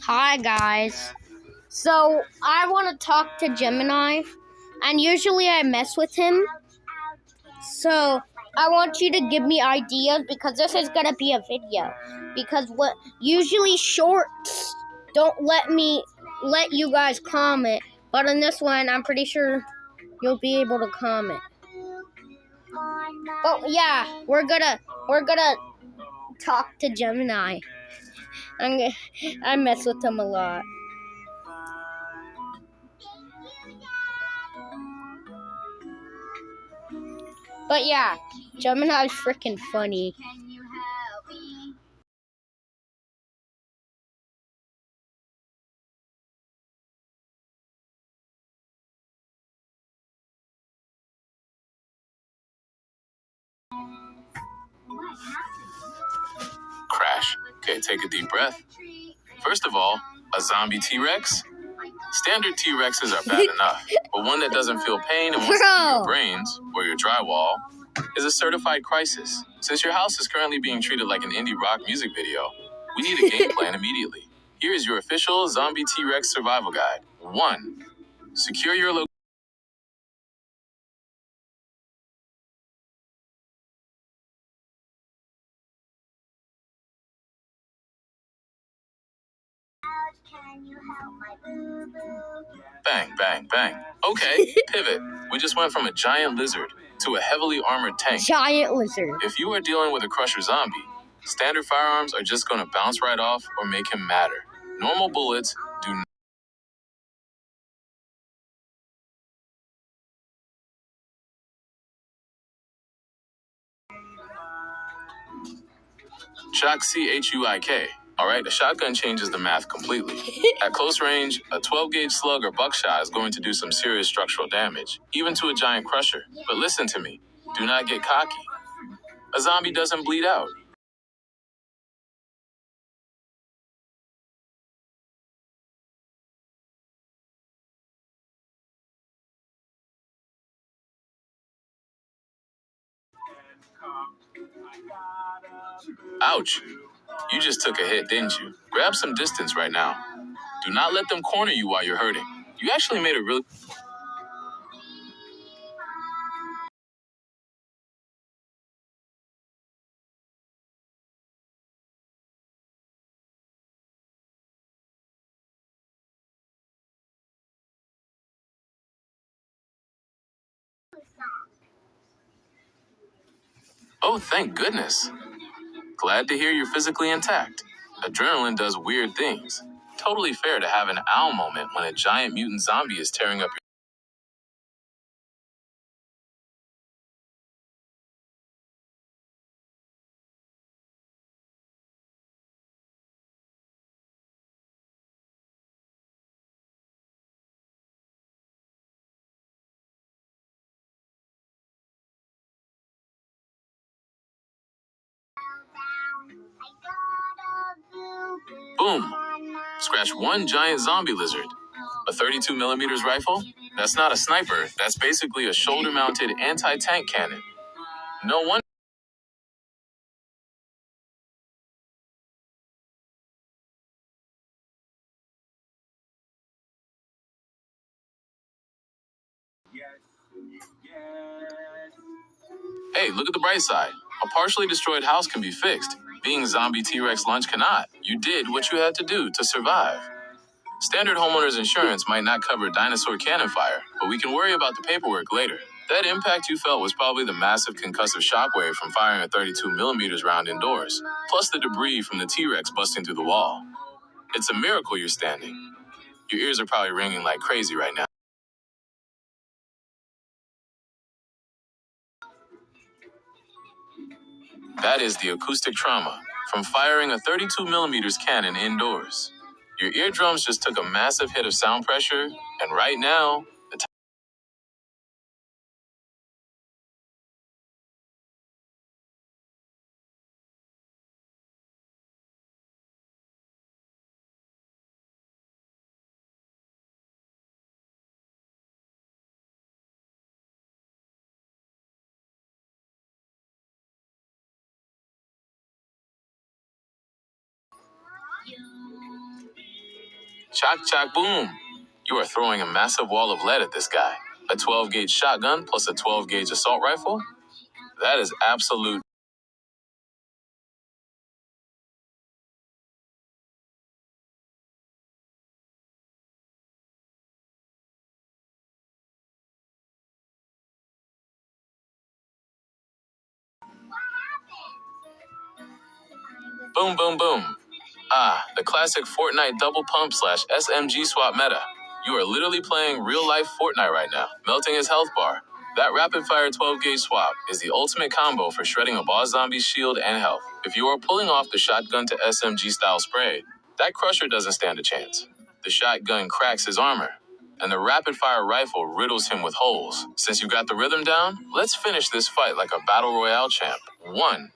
Hi guys. So I want to talk to Gemini, and usually I mess with him. So I want you to give me ideas because this is gonna be a video. Because what usually shorts don't let you guys comment, but in this one I'm pretty sure you'll be able to comment. Oh yeah, we're gonna talk to Gemini. I mess with him a lot. But yeah, Gemini's freaking funny. Crash. Okay, take a deep breath. First of all, a zombie T-Rex? Standard T-Rexes are bad enough, but one that doesn't feel pain and wants to eat your brains or your drywall is a certified crisis. Since your house is currently being treated like an indie rock music video, we need a game plan immediately. Here is your official zombie T-Rex survival guide. 1. Secure your location. Bang, bang, bang. Okay, pivot. We just went from a giant lizard to a heavily armored tank. Giant lizard. If you are dealing with a crusher zombie, standard firearms are just going to bounce right off or make him madder. Normal bullets do not. Shock CHUIK. Alright, a shotgun changes the math completely. At close range, a 12-gauge slug or buckshot is going to do some serious structural damage, even to a giant crusher. But listen to me, do not get cocky. A zombie doesn't bleed out. Ouch. You just took a hit, didn't you? Grab some distance right now. Do not let them corner you while you're hurting. You actually made a really... Oh, thank goodness. Glad to hear you're physically intact. Adrenaline does weird things. Totally fair to have an ow moment when a giant mutant zombie is tearing up your... Boom! Scratch one giant zombie lizard. A 32 millimeters rifle? That's not a sniper. That's basically a shoulder-mounted anti-tank cannon. No wonder... Hey, look at the bright side. A partially destroyed house can be fixed. Being zombie T-Rex lunch cannot. You did what you had to do to survive. Standard homeowners insurance might not cover dinosaur cannon fire, but we can worry about the paperwork later. That impact you felt was probably the massive concussive shockwave from firing a 32 millimeters round indoors, plus the debris from the T-Rex busting through the wall. It's a miracle you're standing. Your ears are probably ringing like crazy right now. That is the acoustic trauma from firing a 32 millimeters cannon indoors. Your eardrums just took a massive hit of sound pressure, and right now, Chak chak boom. You are throwing a massive wall of lead at this guy. A 12 gauge shotgun plus a 12 gauge assault rifle? That is absolute. Boom, boom, boom. Ah, the classic Fortnite double pump slash SMG swap meta. You are literally playing real life Fortnite right now, melting his health bar. That rapid fire 12 gauge swap is the ultimate combo for shredding a boss zombie's shield and health. If you are pulling off the shotgun to SMG style spray, that crusher doesn't stand a chance. The shotgun cracks his armor, and the rapid fire rifle riddles him with holes. Since you got the rhythm down, let's finish this fight like a battle royale champ. 1.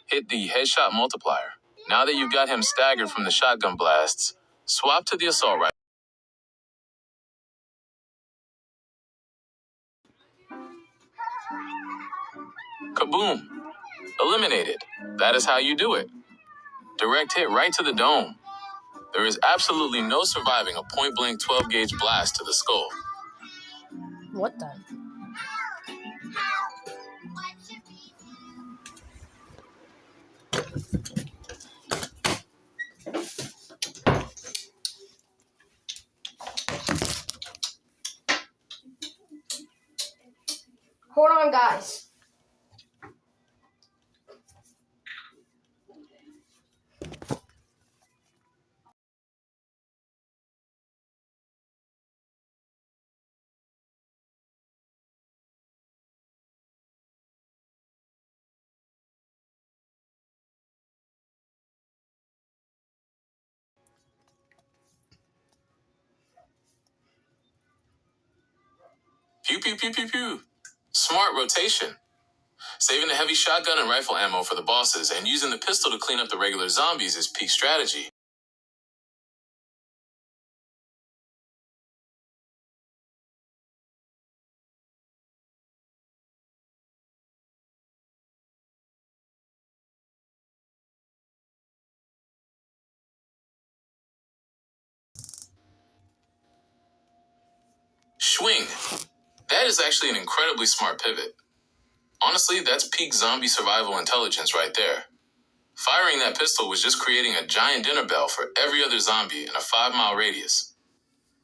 Hit the headshot multiplier. Now that you've got him staggered from the shotgun blasts, swap to the assault rifle. Kaboom! Eliminated. That is how you do it. Direct hit right to the dome. There is absolutely no surviving a point blank 12 gauge blast to the skull. What the? Hold on, guys. Pew pew pew pew pew. Smart rotation. Saving the heavy shotgun and rifle ammo for the bosses and using the pistol to clean up the regular zombies is peak strategy. Swing. That is actually an incredibly smart pivot. Honestly, that's peak zombie survival intelligence right there. Firing that pistol was just creating a giant dinner bell for every other zombie in a 5-mile radius.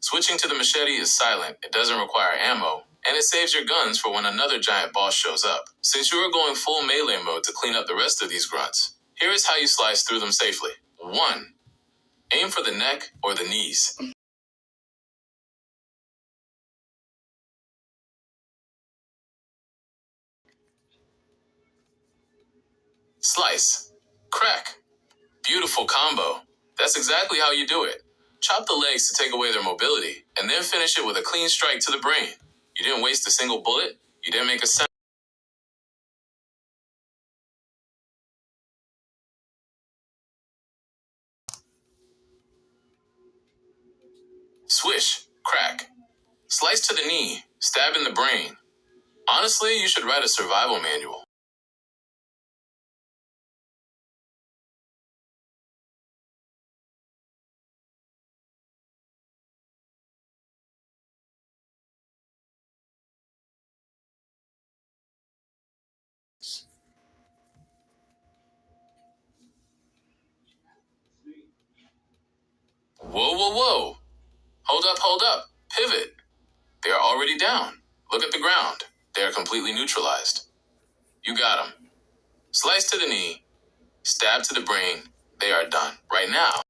Switching to the machete is silent, it doesn't require ammo, and it saves your guns for when another giant boss shows up. Since you are going full melee mode to clean up the rest of these grunts, here is how you slice through them safely. 1. Aim for the neck or the knees. Slice. Crack. Beautiful combo. That's exactly how you do it. Chop the legs to take away their mobility, and then finish it with a clean strike to the brain. You didn't waste a single bullet, you didn't make a sound. Swish. Crack. Slice to the knee, stab in the brain. Honestly, you should write a survival manual. Whoa, whoa, whoa. Hold up. Pivot. They are already down. Look at the ground. They are completely neutralized. You got them. Slice to the knee, stab to the brain. They are done. Right now.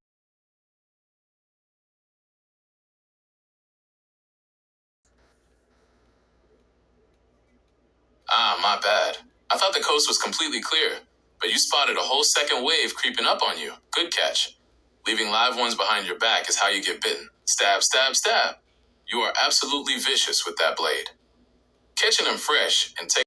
Ah, my bad. I thought the coast was completely clear, but you spotted a whole second wave creeping up on you. Good catch. Leaving live ones behind your back is how you get bitten. Stab, stab, stab. You are absolutely vicious with that blade. Catching them fresh and take.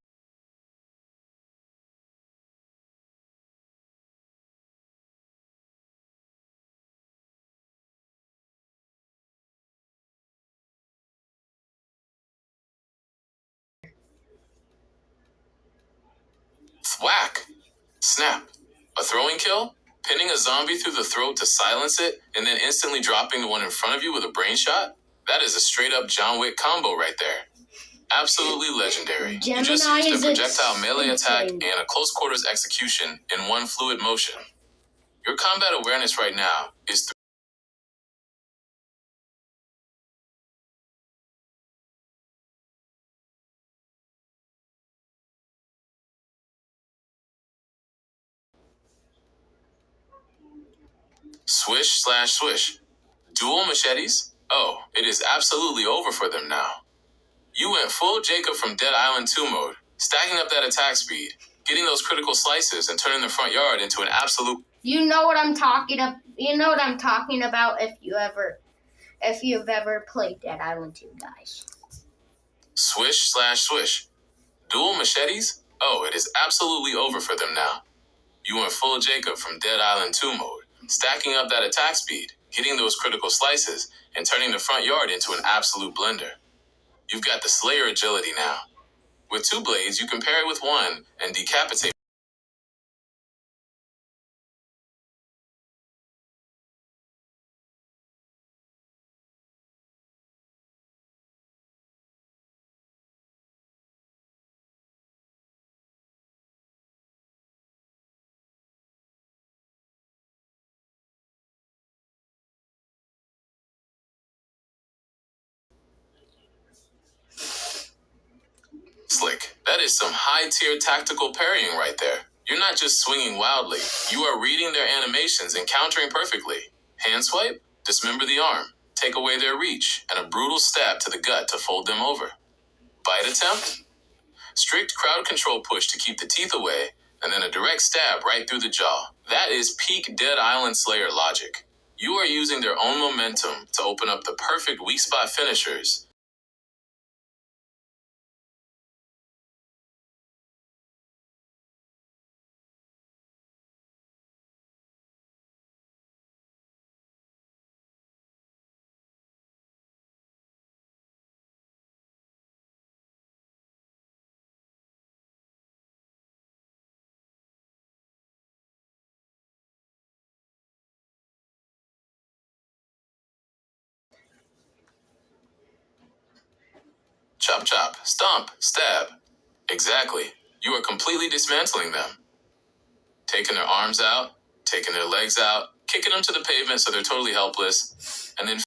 Whack. Snap. A throwing kill? Pinning a zombie through the throat to silence it, and then instantly dropping the one in front of you with a brain shot? That is a straight up John Wick combo right there. Absolutely legendary. You just used a projectile melee attack and a close quarters execution in one fluid motion. Your combat awareness right now is swish slash swish. Dual machetes? Oh, it is absolutely over for them now. You went full Jacob from Dead Island 2 mode, stacking up that attack speed, getting those critical slices, and turning the front yard into an absolute. You know what I'm talking about. You know what I'm talking about if you've ever played Dead Island 2, guys. Swish slash swish. Dual machetes? Oh, it is absolutely over for them now. You went full Jacob from Dead Island 2 mode, stacking up that attack speed, getting those critical slices, and turning the front yard into an absolute blender. You've got the Slayer agility now. With 2 blades, you can pair it with 1 and decapitate. Slick. That is some high-tier tactical parrying right there. You're not just swinging wildly. You are reading their animations and countering perfectly. Hand swipe, dismember the arm, take away their reach, and a brutal stab to the gut to fold them over. Bite attempt, strict crowd control push to keep the teeth away, and then a direct stab right through the jaw. That is peak Dead Island Slayer logic. You are using their own momentum to open up the perfect weak spot finishers. Chop chop, stomp, stab. Exactly. You are completely dismantling them. Taking their arms out, taking their legs out, kicking them to the pavement so they're totally helpless, and then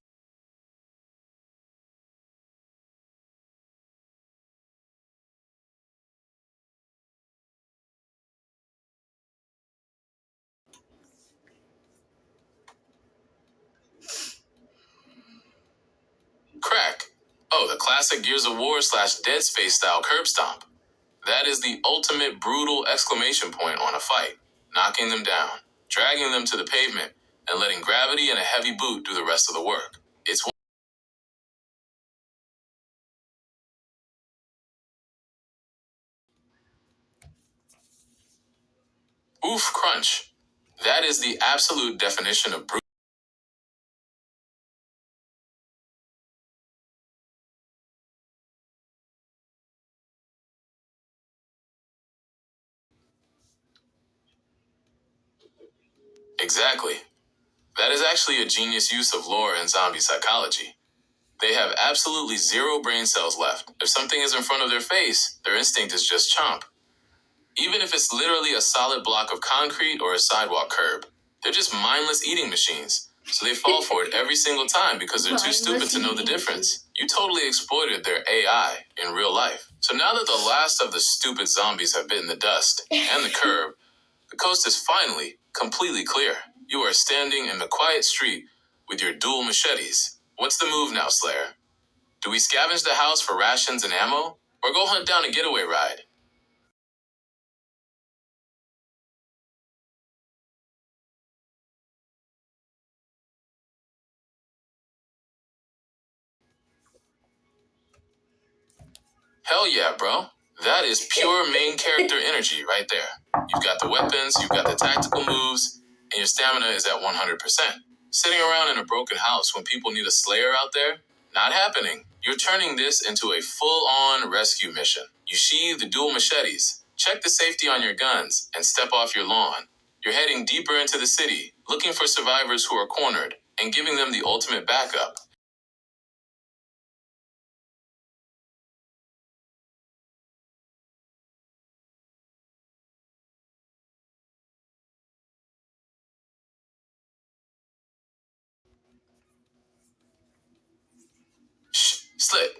crack. Oh, the classic Gears of War slash Dead Space style curb stomp. That is the ultimate brutal exclamation point on a fight, knocking them down, dragging them to the pavement, and letting gravity and a heavy boot do the rest of the work. It's oof crunch. That is the absolute definition of brutal. Exactly. That is actually a genius use of lore and zombie psychology. They have absolutely zero brain cells left. If something is in front of their face, their instinct is just chomp. Even if it's literally a solid block of concrete or a sidewalk curb, they're just mindless eating machines. So they fall for it every single time because they're too stupid to know the difference. You totally exploited their AI in real life. So now that the last of the stupid zombies have bitten the dust and the curb, the coast is finally completely clear. You are standing in the quiet street with your dual machetes. What's the move now, Slayer? Do we scavenge the house for rations and ammo? Or go hunt down a getaway ride? Hell yeah, bro. That is pure main character energy right there. You've got the weapons, you've got the tactical moves, and your stamina is at 100%. Sitting around in a broken house when people need a Slayer out there? Not happening. You're turning this into a full-on rescue mission. You sheathe the dual machetes, check the safety on your guns, and step off your lawn. You're heading deeper into the city, looking for survivors who are cornered, and giving them the ultimate backup. Shh, slit.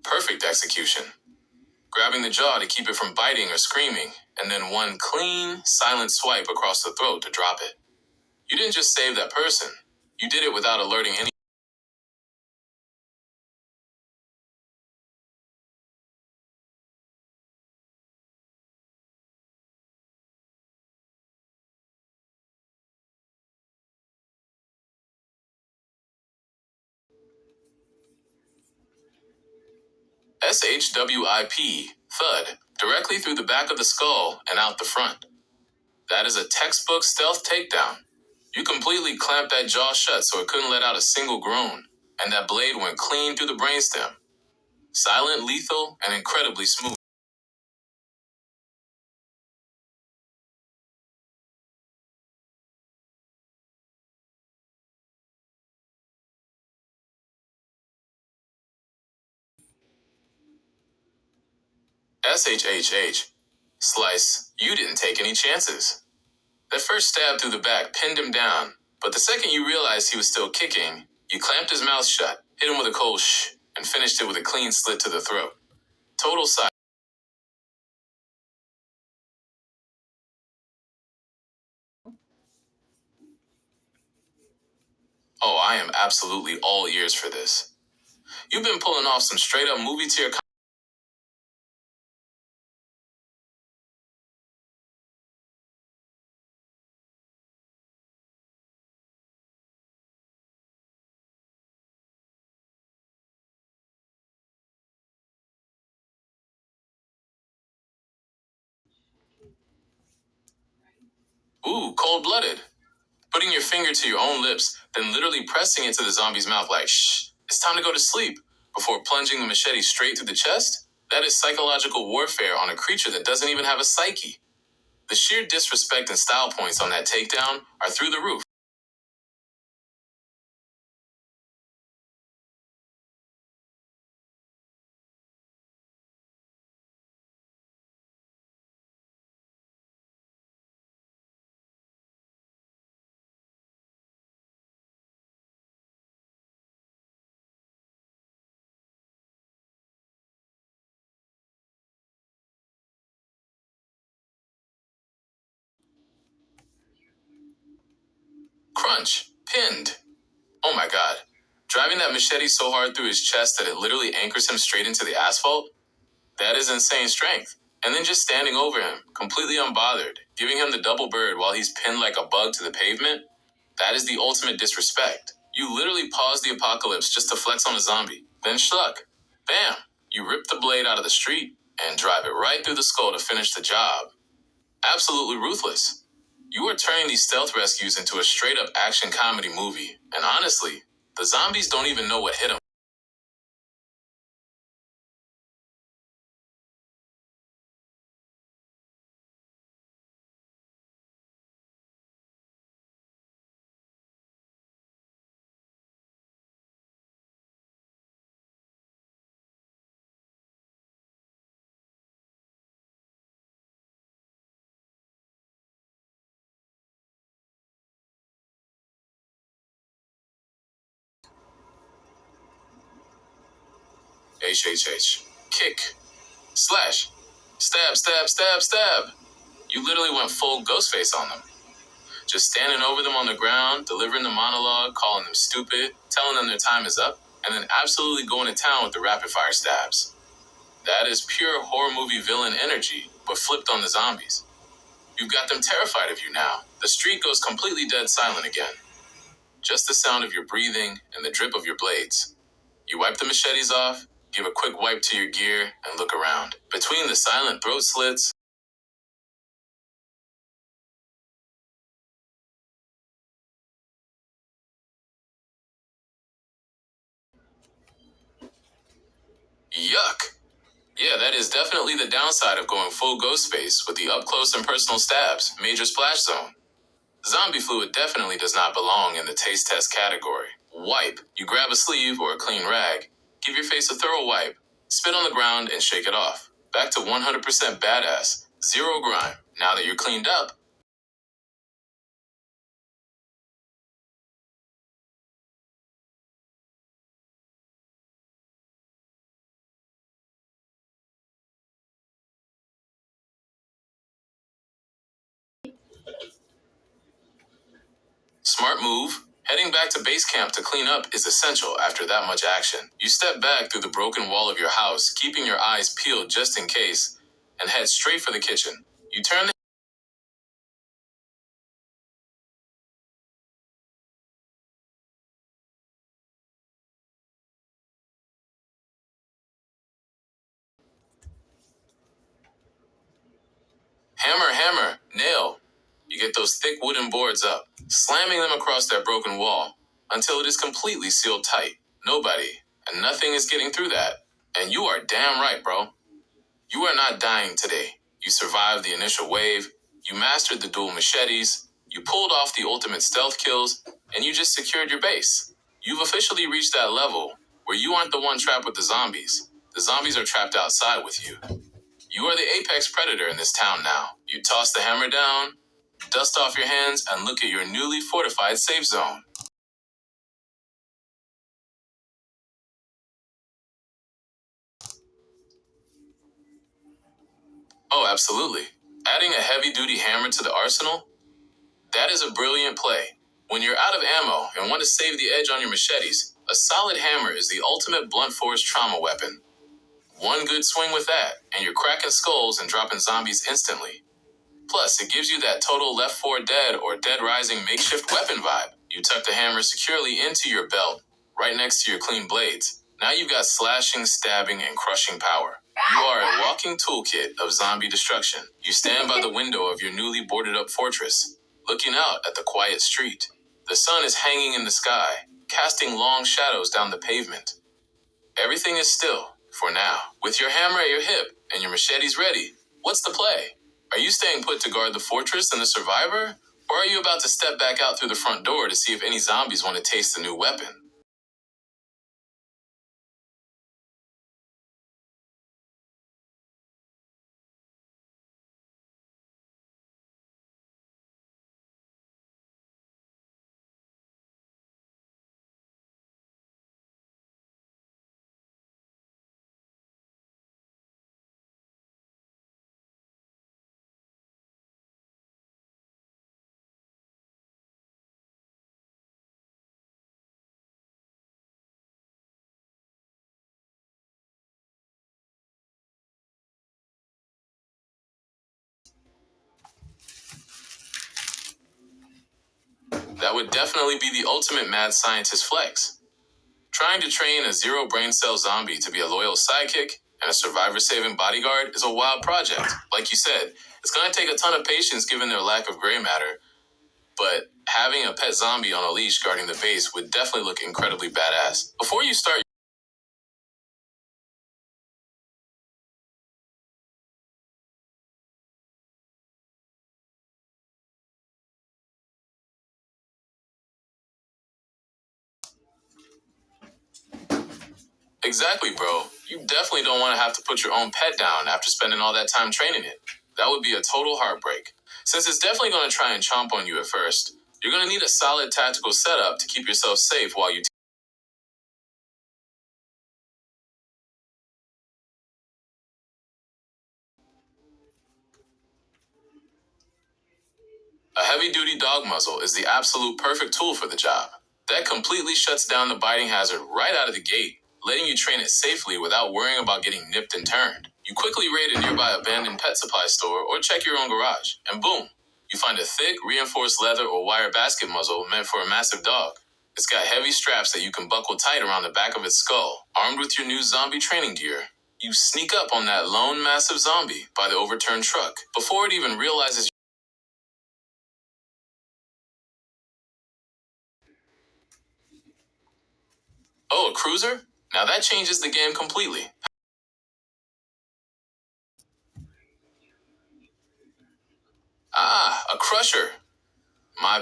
Perfect execution. Grabbing the jaw to keep it from biting or screaming, and then one clean, silent swipe across the throat to drop it. You didn't just save that person, you did it without alerting any. SHWIP, thud, directly through the back of the skull and out the front. That is a textbook stealth takedown. You completely clamped that jaw shut so it couldn't let out a single groan, and that blade went clean through the brainstem. Silent, lethal, and incredibly smooth. SHHH. Slice, you didn't take any chances. That first stab through the back pinned him down, but the second you realized he was still kicking, you clamped his mouth shut, hit him with a cold shh, and finished it with a clean slit to the throat. Total silence. Oh, I am absolutely all ears for this. You've been pulling off some straight up movie tier. Ooh, cold blooded. Putting your finger to your own lips, then literally pressing it to the zombie's mouth like, shh, it's time to go to sleep, before plunging the machete straight through the chest? That is psychological warfare on a creature that doesn't even have a psyche. The sheer disrespect and style points on that takedown are through the roof. Crunch. Pinned. Oh my god. Driving that machete so hard through his chest that it literally anchors him straight into the asphalt? That is insane strength. And then just standing over him, completely unbothered, giving him the double bird while he's pinned like a bug to the pavement? That is the ultimate disrespect. You literally pause the apocalypse just to flex on a zombie. Then schluck. Bam! You rip the blade out of the street and drive it right through the skull to finish the job. Absolutely ruthless. You are turning these stealth rescues into a straight up action comedy movie, and honestly, the zombies don't even know what hit them. HHH. Kick. Slash. Stab, stab, stab, stab. You literally went full Ghostface on them. Just standing over them on the ground, delivering the monologue, calling them stupid, telling them their time is up, and then absolutely going to town with the rapid fire stabs. That is pure horror movie villain energy, but flipped on the zombies. You've got them terrified of you now. The street goes completely dead silent again. Just the sound of your breathing and the drip of your blades. You wipe the machetes off, give a quick wipe to your gear, and look around. Between the silent throat slits, yuck! Yeah, that is definitely the downside of going full Ghostface with the up close and personal stabs, major splash zone. Zombie fluid definitely does not belong in the taste test category. Wipe. You grab a sleeve or a clean rag, give your face a thorough wipe, spit on the ground, and shake it off. Back to 100% badass. Zero grime. Now that you're cleaned up, smart move. Heading back to base camp to clean up is essential after that much action. You step back through the broken wall of your house, keeping your eyes peeled just in case, and head straight for the kitchen. You turn the hammer, nail. You get those thick wooden boards up, slamming them across that broken wall until it is completely sealed tight. Nobody and nothing is getting through that. And you are damn right, bro. You are not dying today. You survived the initial wave, you mastered the dual machetes, you pulled off the ultimate stealth kills, and you just secured your base. You've officially reached that level where you aren't the one trapped with the zombies. The zombies are trapped outside with you. You are the apex predator in this town now. You toss the hammer down, dust off your hands, and look at your newly fortified safe zone. Oh, absolutely. Adding a heavy-duty hammer to the arsenal? That is a brilliant play. When you're out of ammo and want to save the edge on your machetes, a solid hammer is the ultimate blunt force trauma weapon. One good swing with that, and you're cracking skulls and dropping zombies instantly. Plus, it gives you that total Left 4 Dead or Dead Rising makeshift weapon vibe. You tuck the hammer securely into your belt, right next to your clean blades. Now you've got slashing, stabbing, and crushing power. You are a walking toolkit of zombie destruction. You stand by the window of your newly boarded up fortress, looking out at the quiet street. The sun is hanging in the sky, casting long shadows down the pavement. Everything is still, for now. With your hammer at your hip and your machetes ready, what's the play? Are you staying put to guard the fortress and the survivor? Or are you about to step back out through the front door to see if any zombies want to taste the new weapon? That would definitely be the ultimate mad scientist flex. Trying to train a zero brain cell zombie to be a loyal sidekick and a survivor saving bodyguard is a wild project. Like you said, it's going to take a ton of patience given their lack of gray matter, but having a pet zombie on a leash guarding the base would definitely look incredibly badass. Before you start, exactly, bro. You definitely don't want to have to put your own pet down after spending all that time training it. That would be a total heartbreak. Since it's definitely going to try and chomp on you at first, you're going to need a solid tactical setup to keep yourself safe while you. A heavy duty dog muzzle is the absolute perfect tool for the job. That completely shuts down the biting hazard right out of the gate, letting you train it safely without worrying about getting nipped and turned. You quickly raid a nearby abandoned pet supply store or check your own garage, and boom, you find a thick, reinforced leather or wire basket muzzle meant for a massive dog. It's got heavy straps that you can buckle tight around the back of its skull. Armed with your new zombie training gear, you sneak up on that lone massive zombie by the overturned truck before it even realizes. Oh, a cruiser? Now that changes the game completely. Ah, a crusher. My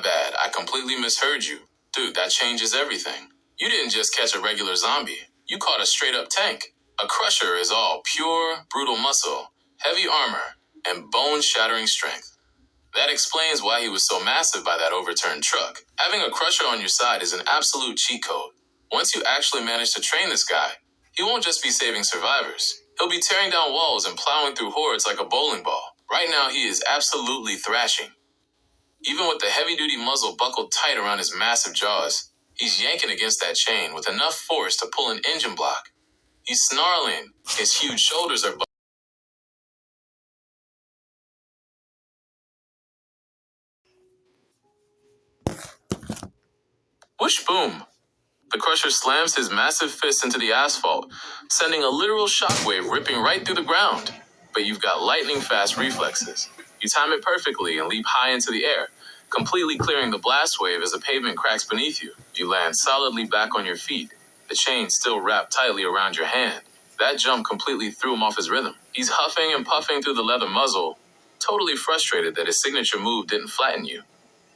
completely misheard you. Dude, that changes everything. You didn't just catch a regular zombie. You caught a straight-up tank. A crusher is all pure, brutal muscle, heavy armor, and bone-shattering strength. That explains why he was so massive by that overturned truck. Having a crusher on your side is an absolute cheat code. Once you actually manage to train this guy, he won't just be saving survivors. He'll be tearing down walls and plowing through hordes like a bowling ball. Right now, he is absolutely thrashing. Even with the heavy-duty muzzle buckled tight around his massive jaws, he's yanking against that chain with enough force to pull an engine block. He's snarling. His huge shoulders are whoosh boom. The crusher slams his massive fist into the asphalt, sending a literal shockwave ripping right through the ground. But you've got lightning-fast reflexes. You time it perfectly and leap high into the air, completely clearing the blast wave as the pavement cracks beneath you. You land solidly back on your feet, the chain still wrapped tightly around your hand. That jump completely threw him off his rhythm. He's huffing and puffing through the leather muzzle, totally frustrated that his signature move didn't flatten you.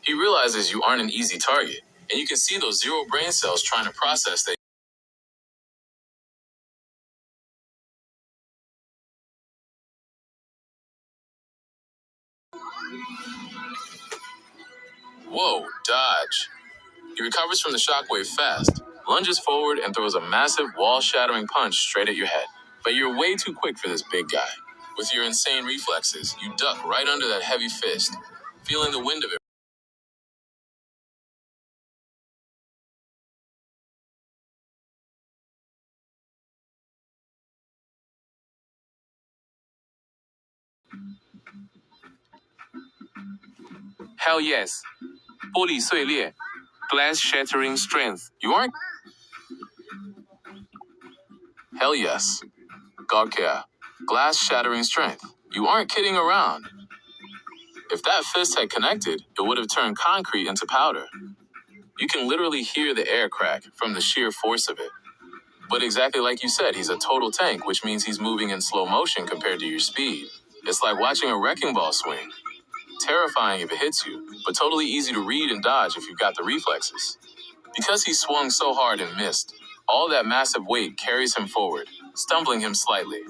He realizes you aren't an easy target, and you can see those zero brain cells trying to process that. Whoa, dodge. He recovers from the shockwave fast, lunges forward, and throws a massive wall-shattering punch straight at your head. But you're way too quick for this big guy. With your insane reflexes, you duck right under that heavy fist, feeling the wind of it. Hell yes. 玻璃碎裂 glass shattering strength. You aren't. Hell yes. Gawkia. Glass-shattering strength. You aren't kidding around. If that fist had connected, it would have turned concrete into powder. You can literally hear the air crack from the sheer force of it. But exactly like you said, he's a total tank, which means he's moving in slow motion compared to your speed. It's like watching a wrecking ball swing. Terrifying if it hits you, but totally easy to read and dodge if you've got the reflexes. Because he swung so hard and missed, all that massive weight carries him forward, stumbling him slightly.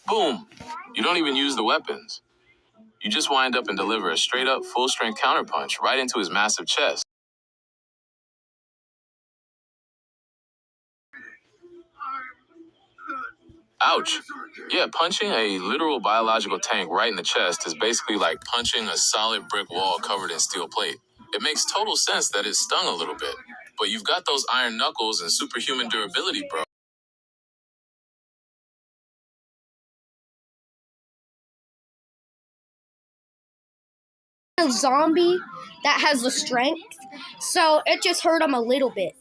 Boom! You don't even use the weapons. You just wind up and deliver a straight-up, full-strength counterpunch right into his massive chest. Ouch. Yeah, punching a literal biological tank right in the chest is basically like punching a solid brick wall covered in steel plate. It makes total sense that it stung a little bit, but you've got those iron knuckles and superhuman durability, bro. A zombie that has the strength, so it just hurt him a little bit.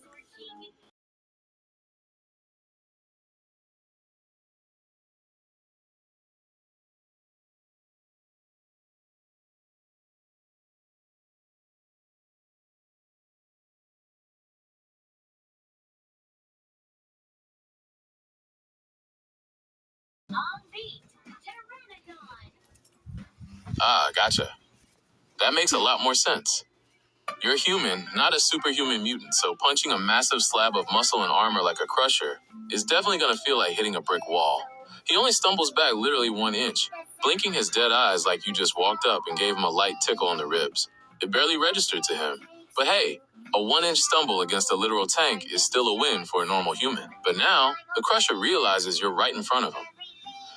Ah, gotcha. That makes a lot more sense. You're human, not a superhuman mutant, so punching a massive slab of muscle and armor like a crusher is definitely gonna feel like hitting a brick wall. He only stumbles back literally 1 inch, blinking his dead eyes like you just walked up and gave him a light tickle on the ribs. It barely registered to him. But hey, a 1 inch stumble against a literal tank is still a win for a normal human. But now, the crusher realizes you're right in front of him.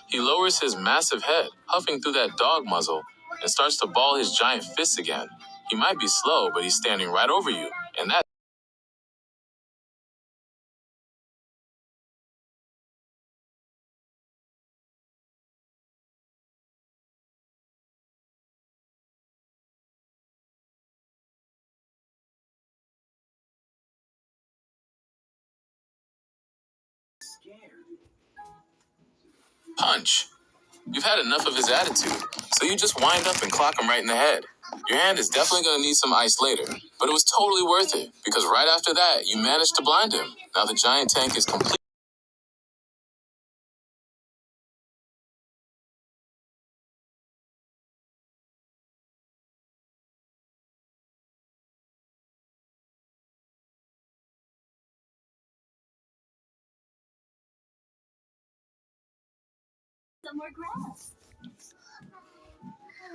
He lowers his massive head, huffing through that dog muzzle, and starts to ball his giant fists again. He might be slow, but he's standing right over you, and that. Punch. You've had enough of his attitude, so you just wind up and clock him right in the head. Your hand is definitely going to need some ice later, but it was totally worth it, because right after that, you managed to blind him. Now the giant tank is complete.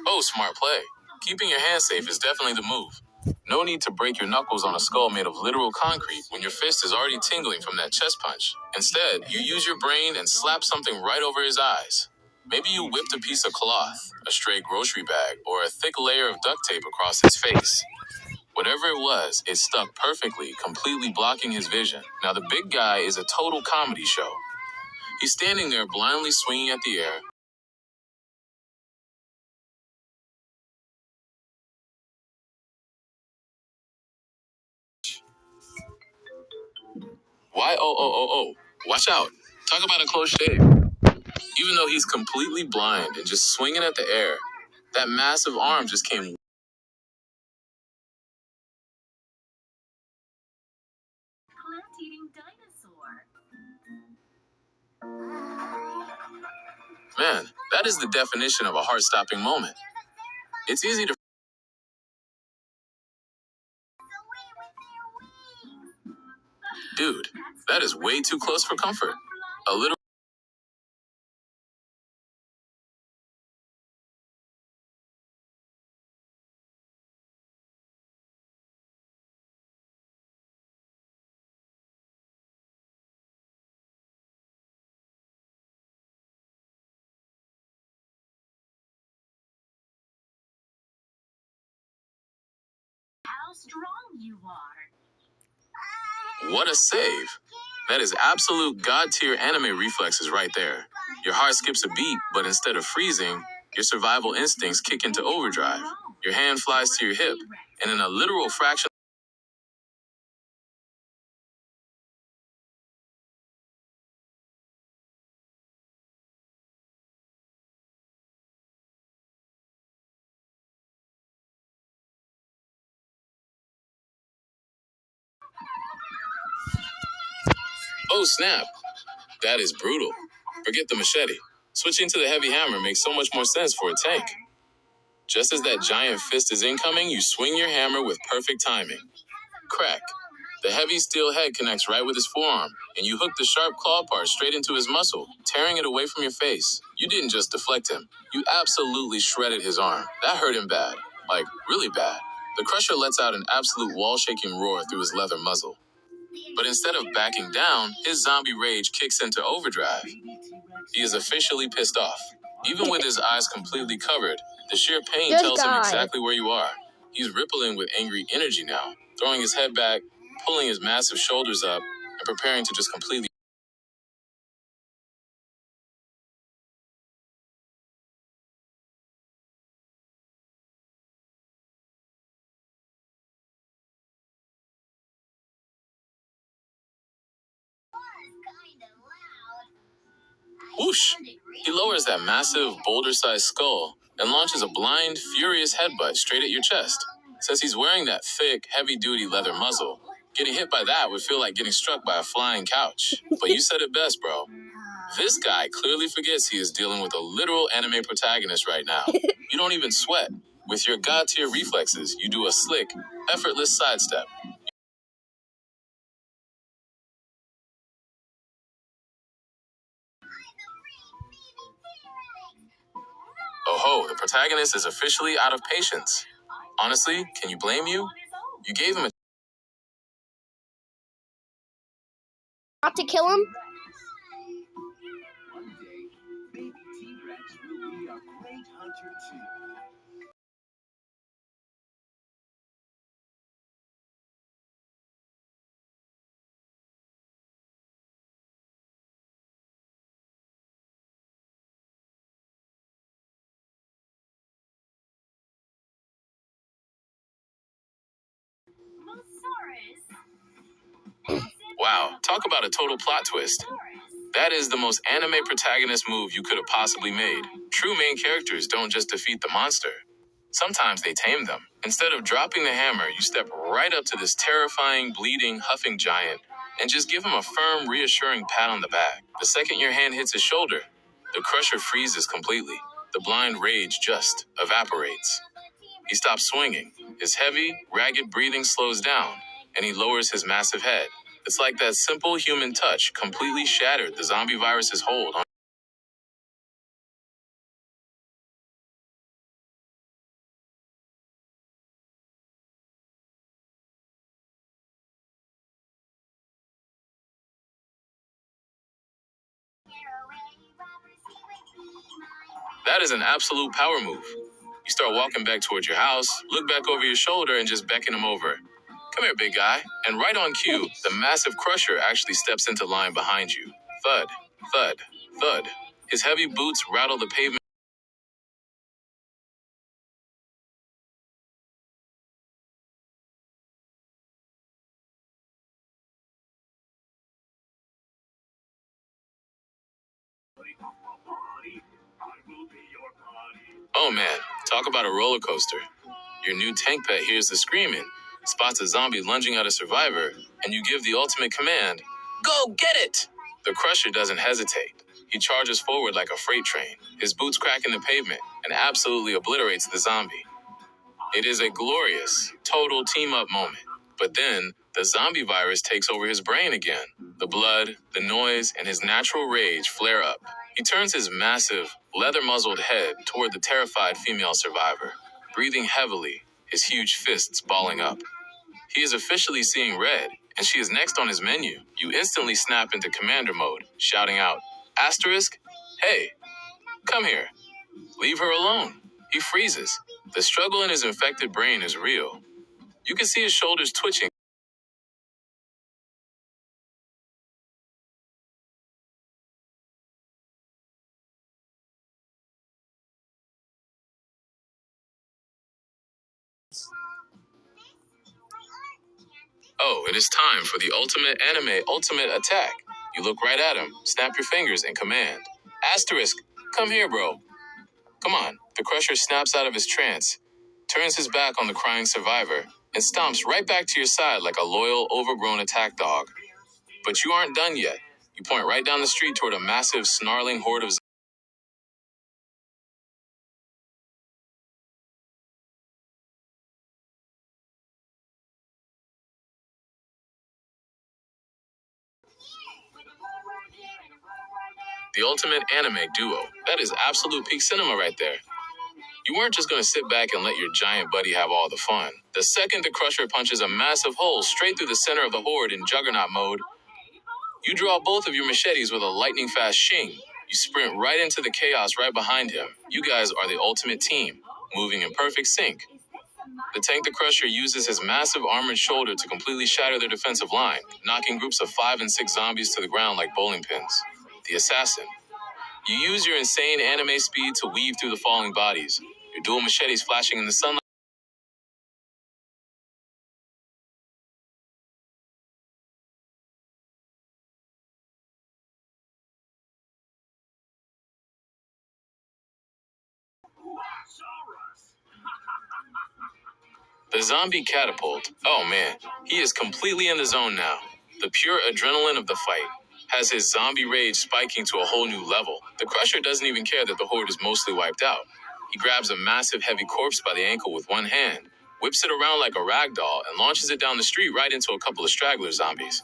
Oh, smart play. Keeping your hands safe is definitely the move. No need to break your knuckles on a skull made of literal concrete when your fist is already tingling from that chest punch. Instead, you use your brain and slap something right over his eyes. Maybe you whipped a piece of cloth, a stray grocery bag, or a thick layer of duct tape across his face. Whatever it was, it stuck perfectly, completely blocking his vision. Now the big guy is a total comedy show. He's standing there blindly swinging at the air. Why? Oh. Watch out. Talk about a close shave. Even though he's completely blind and just swinging at the air, that massive arm just came. Man, that is the definition of a heart-stopping moment. It's easy to. Dude, that is way too close for comfort. A little. What a save. That is absolute god-tier anime reflexes right there. Your heart skips a beat, but instead of freezing, your survival instincts kick into overdrive. Your hand flies to your hip, and in a literal fraction. Oh snap! That is brutal. Forget the machete. Switching to the heavy hammer makes so much more sense for a tank. Just as that giant fist is incoming, you swing your hammer with perfect timing. Crack. The heavy steel head connects right with his forearm, and you hook the sharp claw part straight into his muscle, tearing it away from your face. You didn't just deflect him, you absolutely shredded his arm. That hurt him bad. Like, really bad. The Crusher lets out an absolute wall-shaking roar through his leather muzzle. But instead of backing down, his zombie rage kicks into overdrive. He is officially pissed off. Even with his eyes completely covered, the sheer pain tells him exactly where you are. He's rippling with angry energy now, throwing his head back, pulling his massive shoulders up, and preparing to just completely. Whoosh! He lowers that massive, boulder-sized skull and launches a blind, furious headbutt straight at your chest. Since he's wearing that thick, heavy-duty leather muzzle, getting hit by that would feel like getting struck by a flying couch. But you said it best, bro. This guy clearly forgets he is dealing with a literal anime protagonist right now. You don't even sweat. With your god-tier reflexes, you do a slick, effortless sidestep. Oh ho, the protagonist is officially out of patience. Honestly, can you blame you? You gave him a. Not to kill him? One day, baby T-Rex will be a great hunter too. Wow, talk about a total plot twist. That is the most anime protagonist move you could have possibly made. True main characters don't just defeat the monster. Sometimes they tame them. Instead of dropping the hammer, you step right up to this terrifying, bleeding, huffing giant and just give him a firm, reassuring pat on the back. The second your hand hits his shoulder, the Crusher freezes completely. The blind rage just evaporates. He stops swinging. His heavy, ragged breathing slows down, and he lowers his massive head. It's like that simple human touch completely shattered the zombie virus's hold on That is an absolute power move. You start walking back towards your house, look back over your shoulder, and just beckon him over. Come here, big guy. And right on cue, the massive crusher actually steps into line behind you. Thud, thud, thud. His heavy boots rattle the pavement. Oh man, talk about a roller coaster. Your new tank pet hears the screaming, spots a zombie lunging at a survivor, and you give the ultimate command, go get it! The crusher doesn't hesitate. He charges forward like a freight train, his boots cracking the pavement, and absolutely obliterates the zombie. It is a glorious, total team up moment. But then, the zombie virus takes over his brain again. The blood, the noise, and his natural rage flare up. He turns his massive, leather muzzled head toward the terrified female survivor, breathing heavily, his huge fists balling up. He is officially seeing red, and she is next on his menu. You instantly snap into commander mode, shouting out, Asterisk, hey, come here. Leave her alone. He freezes. The struggle in his infected brain is real. You can see his shoulders twitching. Oh, it is time for the ultimate anime ultimate attack. You look right at him, snap your fingers, and command. Asterisk, come here, bro. Come on. The crusher snaps out of his trance, turns his back on the crying survivor, and stomps right back to your side like a loyal, overgrown attack dog. But you aren't done yet. You point right down the street toward a massive, snarling horde of. The ultimate anime duo. That is absolute peak cinema right there. You weren't just going to sit back and let your giant buddy have all the fun. The second the crusher punches a massive hole straight through the center of the horde in juggernaut mode, you draw both of your machetes with a lightning fast shing. You sprint right into the chaos right behind him. You guys are the ultimate team, moving in perfect sync. The tank the crusher uses his massive armored shoulder to completely shatter their defensive line, knocking groups of 5 and 6 zombies to the ground like bowling pins. The assassin. You use your insane anime speed to weave through the falling bodies, your dual machetes flashing in the sunlight. The zombie catapult. Oh man, he is completely in the zone now. The pure adrenaline of the fight has his zombie rage spiking to a whole new level. The crusher doesn't even care that the horde is mostly wiped out. He grabs a massive heavy corpse by the ankle with one hand, whips it around like a rag doll, and launches it down the street right into a couple of straggler zombies.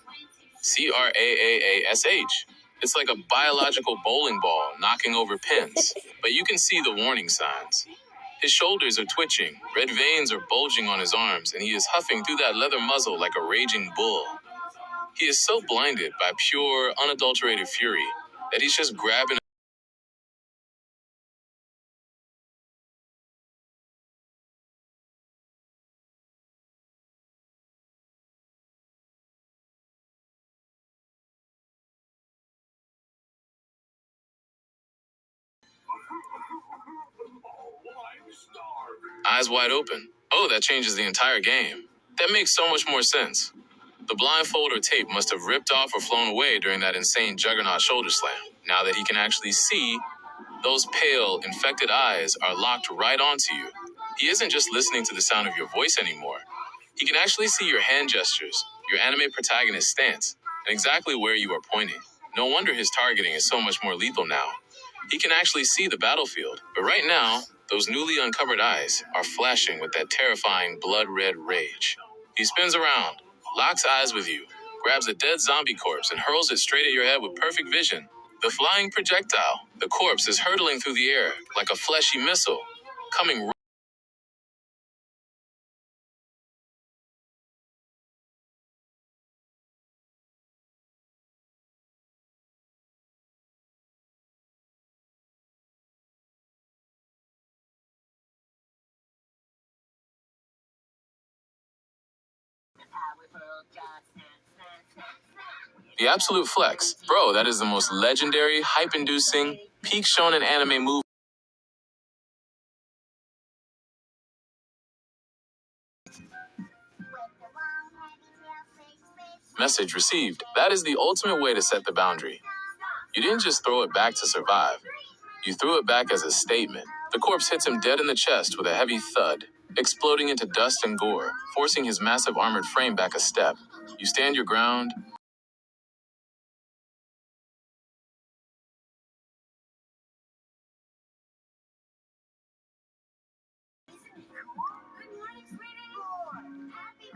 CRAAASH. It's like a biological bowling ball knocking over pins, but you can see the warning signs. His shoulders are twitching, red veins are bulging on his arms, and he is huffing through that leather muzzle like a raging bull. He is so blinded by pure, unadulterated fury that he's just grabbing. Eyes wide open. Oh, that changes the entire game. That makes so much more sense. The blindfold or tape must have ripped off or flown away during that insane juggernaut shoulder slam. Now that he can actually see, those pale, infected eyes are locked right onto you. He isn't just listening to the sound of your voice anymore. He can actually see your hand gestures, your anime protagonist stance, and exactly where you are pointing. No wonder his targeting is so much more lethal now. He can actually see the battlefield, but right now, those newly uncovered eyes are flashing with that terrifying blood-red rage. He spins around, locks eyes with you, grabs a dead zombie corpse and hurls it straight at your head with perfect vision. The flying projectile, the corpse is hurtling through the air like a fleshy missile, coming The Absolute Flex. Bro, that is the most legendary, hype-inducing, peak shonen anime move. Message received. That is the ultimate way to set the boundary. You didn't just throw it back to survive. You threw it back as a statement. The corpse hits him dead in the chest with a heavy thud, exploding into dust and gore, forcing his massive armored frame back a step. You stand your ground.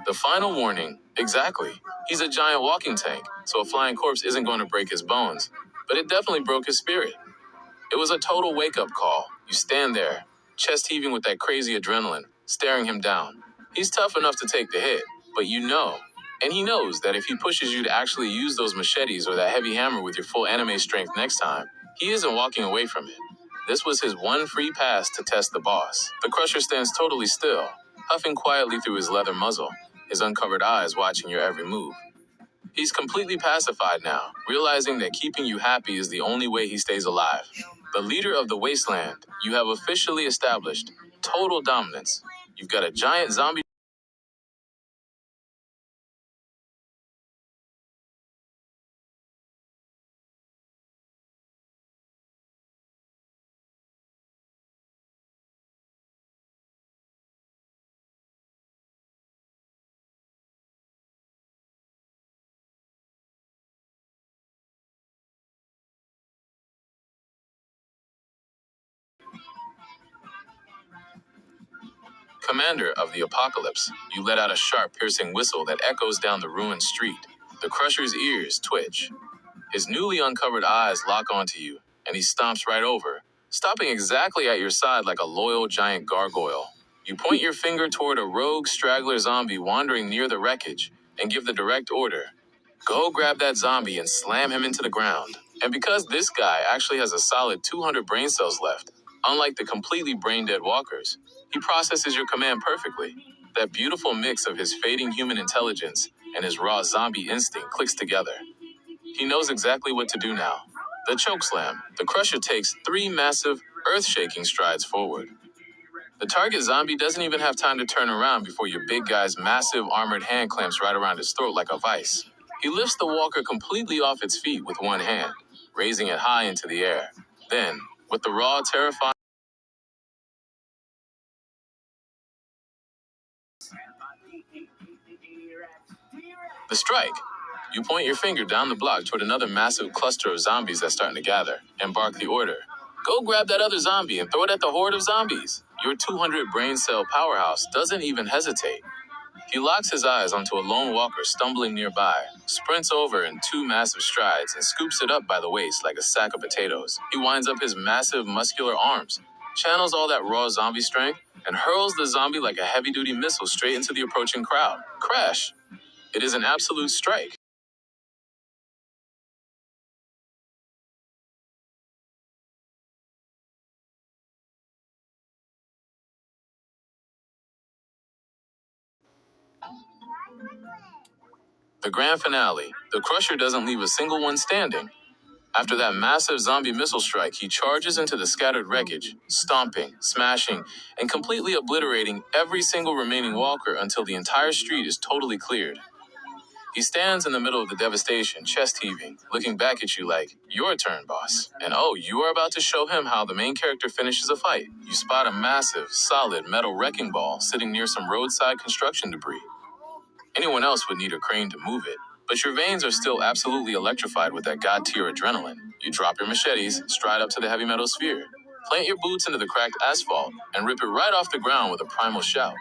The final warning. Exactly. He's a giant walking tank, so a flying corpse isn't going to break his bones. But it definitely broke his spirit. It was a total wake-up call. You stand there, chest heaving with that crazy adrenaline, staring him down. He's tough enough to take the hit, but you know, and he knows that if he pushes you to actually use those machetes or that heavy hammer with your full anime strength next time, he isn't walking away from it. This was his one free pass to test the boss. The Crusher stands totally still, huffing quietly through his leather muzzle, his uncovered eyes watching your every move. He's completely pacified now, realizing that keeping you happy is the only way he stays alive. The leader of the wasteland, you have officially established total dominance. You've got a giant zombie. Commander of the Apocalypse, you let out a sharp, piercing whistle that echoes down the ruined street. The Crusher's ears twitch. His newly uncovered eyes lock onto you, and he stomps right over, stopping exactly at your side like a loyal giant gargoyle. You point your finger toward a rogue straggler zombie wandering near the wreckage, and give the direct order. Go grab that zombie and slam him into the ground. And because this guy actually has a solid 200 brain cells left, unlike the completely brain-dead walkers, he processes your command perfectly. That beautiful mix of his fading human intelligence and his raw zombie instinct clicks together. He knows exactly what to do now. The chokeslam. The Crusher takes 3 massive, earth-shaking strides forward. The target zombie doesn't even have time to turn around before your big guy's massive armored hand clamps right around his throat like a vice. He lifts the walker completely off its feet with one hand, raising it high into the air. Then, with the raw, terrifying the strike, you point your finger down the block toward another massive cluster of zombies that's starting to gather, and bark the order. Go grab that other zombie and throw it at the horde of zombies. Your 200 brain cell powerhouse doesn't even hesitate. He locks his eyes onto a lone walker stumbling nearby, sprints over in 2 massive strides, and scoops it up by the waist like a sack of potatoes. He winds up his massive muscular arms, channels all that raw zombie strength, and hurls the zombie like a heavy-duty missile straight into the approaching crowd. Crash! It is an absolute strike. The grand finale. The Crusher doesn't leave a single one standing. After that massive zombie missile strike, he charges into the scattered wreckage, stomping, smashing, and completely obliterating every single remaining walker until the entire street is totally cleared. He stands in the middle of the devastation, chest heaving, looking back at you like, your turn, boss. And oh, you are about to show him how the main character finishes a fight. You spot a massive, solid metal wrecking ball sitting near some roadside construction debris. Anyone else would need a crane to move it, but your veins are still absolutely electrified with that god-tier adrenaline. You drop your machetes, stride up to the heavy metal sphere, plant your boots into the cracked asphalt, and rip it right off the ground with a primal shout.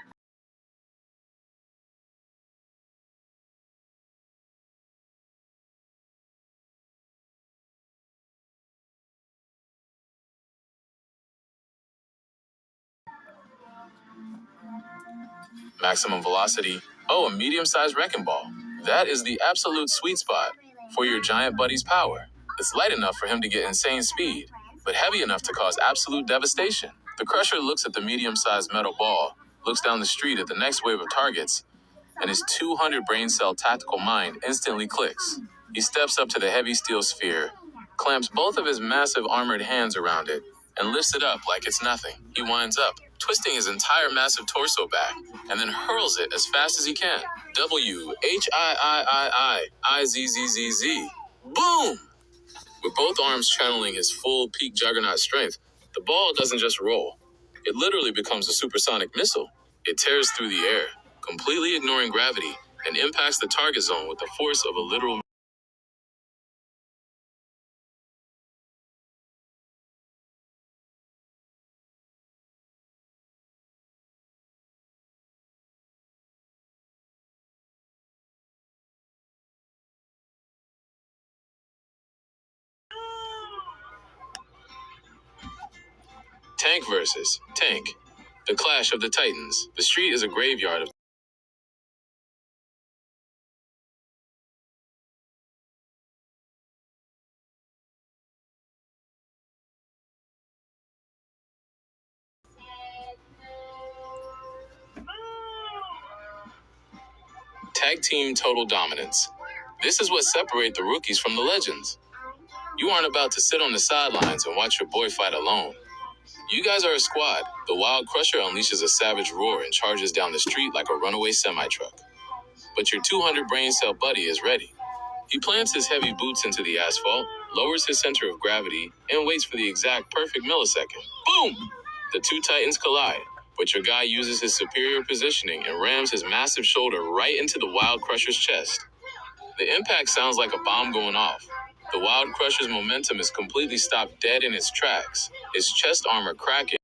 Maximum velocity. Oh, a medium-sized wrecking ball. That is the absolute sweet spot for your giant buddy's power. It's light enough for him to get insane speed, but heavy enough to cause absolute devastation. The Crusher looks at the medium-sized metal ball, looks down the street at the next wave of targets, and his 200 brain cell tactical mind instantly clicks. He steps up to the heavy steel sphere, clamps both of his massive armored hands around it, and lifts it up like it's nothing. He winds up, twisting his entire massive torso back, and then hurls it as fast as he can. W-H-I-I-I-I-I-Z-Z-Z-Z. Boom! With both arms channeling his full peak juggernaut strength, the ball doesn't just roll. It literally becomes a supersonic missile. It tears through the air, completely ignoring gravity, and impacts the target zone with the force of a literal. Tank versus Tank. The Clash of the Titans. The street is a graveyard of tag team total dominance. This is what separates the rookies from the legends. You aren't about to sit on the sidelines and watch your boy fight alone. You guys are a squad. The Wild Crusher unleashes a savage roar and charges down the street like a runaway semi-truck. But your 200 brain cell buddy is ready. He plants his heavy boots into the asphalt, lowers his center of gravity, and waits for the exact perfect millisecond. Boom! The two titans collide, but your guy uses his superior positioning and rams his massive shoulder right into the Wild Crusher's chest. The impact sounds like a bomb going off. The Wild Crusher's momentum is completely stopped dead in its tracks, his chest armor cracking.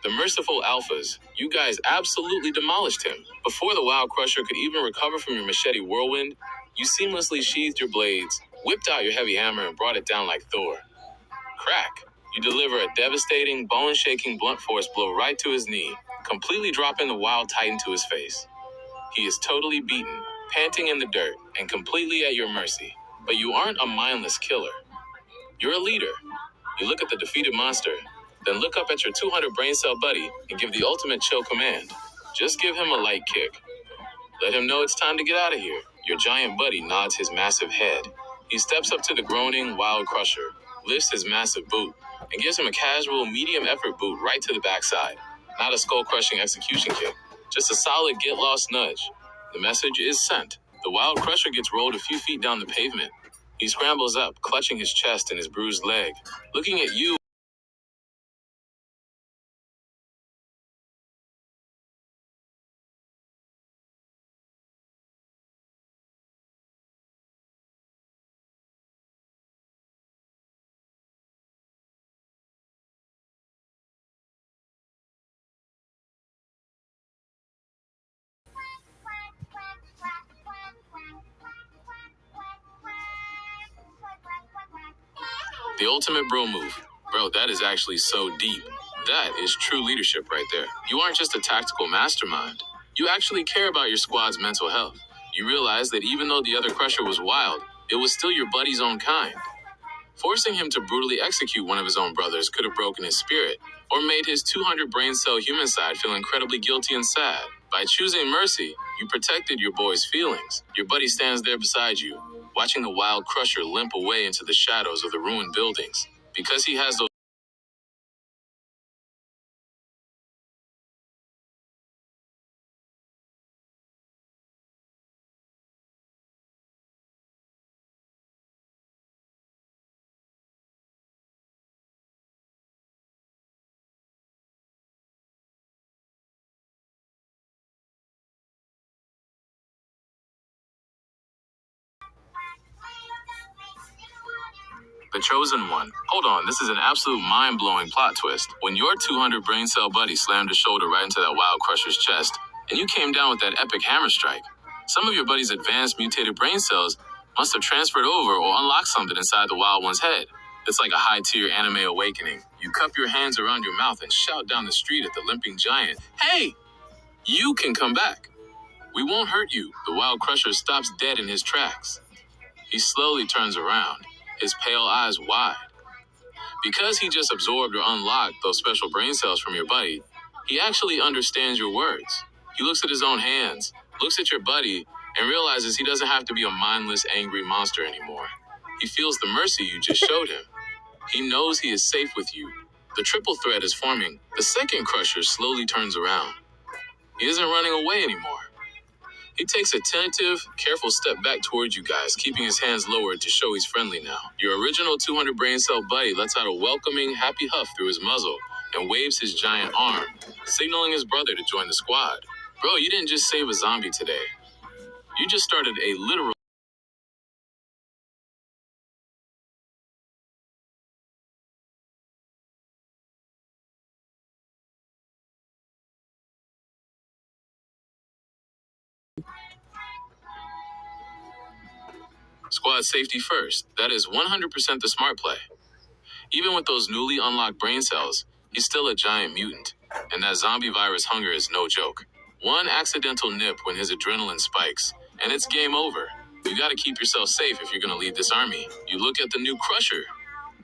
The merciful alphas, you guys absolutely demolished him. Before the Wild Crusher could even recover from your machete whirlwind, you seamlessly sheathed your blades, whipped out your heavy hammer, and brought it down like Thor. Crack! You deliver a devastating, bone-shaking blunt force blow right to his knee, completely dropping the Wild Titan to his face. He is totally beaten, panting in the dirt, and completely at your mercy. But you aren't a mindless killer. You're a leader. You look at the defeated monster, then look up at your 200 brain cell buddy and give the ultimate chill command. Just give him a light kick. Let him know it's time to get out of here. Your giant buddy nods his massive head. He steps up to the groaning Wild Crusher, lifts his massive boot, and gives him a casual medium effort boot right to the backside. Not a skull-crushing execution kick, just a solid get-lost nudge. The message is sent. The Wild Crusher gets rolled a few feet down the pavement. He scrambles up, clutching his chest and his bruised leg, looking at you. The ultimate bro move. Bro, that is actually so deep. That is true leadership right there. You aren't just a tactical mastermind. You actually care about your squad's mental health. You realize that even though the other Crusher was wild, it was still your buddy's own kind. Forcing him to brutally execute one of his own brothers could have broken his spirit, or made his 200 brain cell human side feel incredibly guilty and sad. By choosing mercy, you protected your boy's feelings. Your buddy stands there beside you, watching the Wild Crusher limp away into the shadows of the ruined buildings. Because he has those The Chosen One. Hold on, this is an absolute mind-blowing plot twist. When your 200 brain cell buddy slammed his shoulder right into that Wild Crusher's chest, and you came down with that epic hammer strike, some of your buddy's advanced mutated brain cells Must have transferred over or unlocked something inside the wild one's head. It's like a high-tier anime awakening. You cup your hands around your mouth and shout down the street at the limping giant, "Hey, you can come back. We won't hurt you." The wild crusher stops dead in his tracks. He slowly turns around, his pale eyes wide. Because he just absorbed or unlocked those special brain cells from your buddy, he actually understands your words. He looks at his own hands, looks at your buddy, and realizes he doesn't have to be a mindless, angry monster anymore. He feels the mercy you just showed him. He knows he is safe with you. The triple threat is forming. The second crusher slowly turns around. He isn't running away anymore. He takes a tentative, careful step back towards you guys, keeping his hands lowered to show he's friendly now. Your original 200 brain cell buddy lets out a welcoming, happy huff through his muzzle and waves his giant arm, signaling his brother to join the squad. Bro, you didn't just save a zombie today. You just started a literal squad safety first. That is 100% the smart play. Even with those newly unlocked brain cells, he's still a giant mutant, and that zombie virus hunger is no joke. One accidental nip when his adrenaline spikes, and it's game over. You gotta keep yourself safe if you're gonna lead this army. You look at the new Crusher,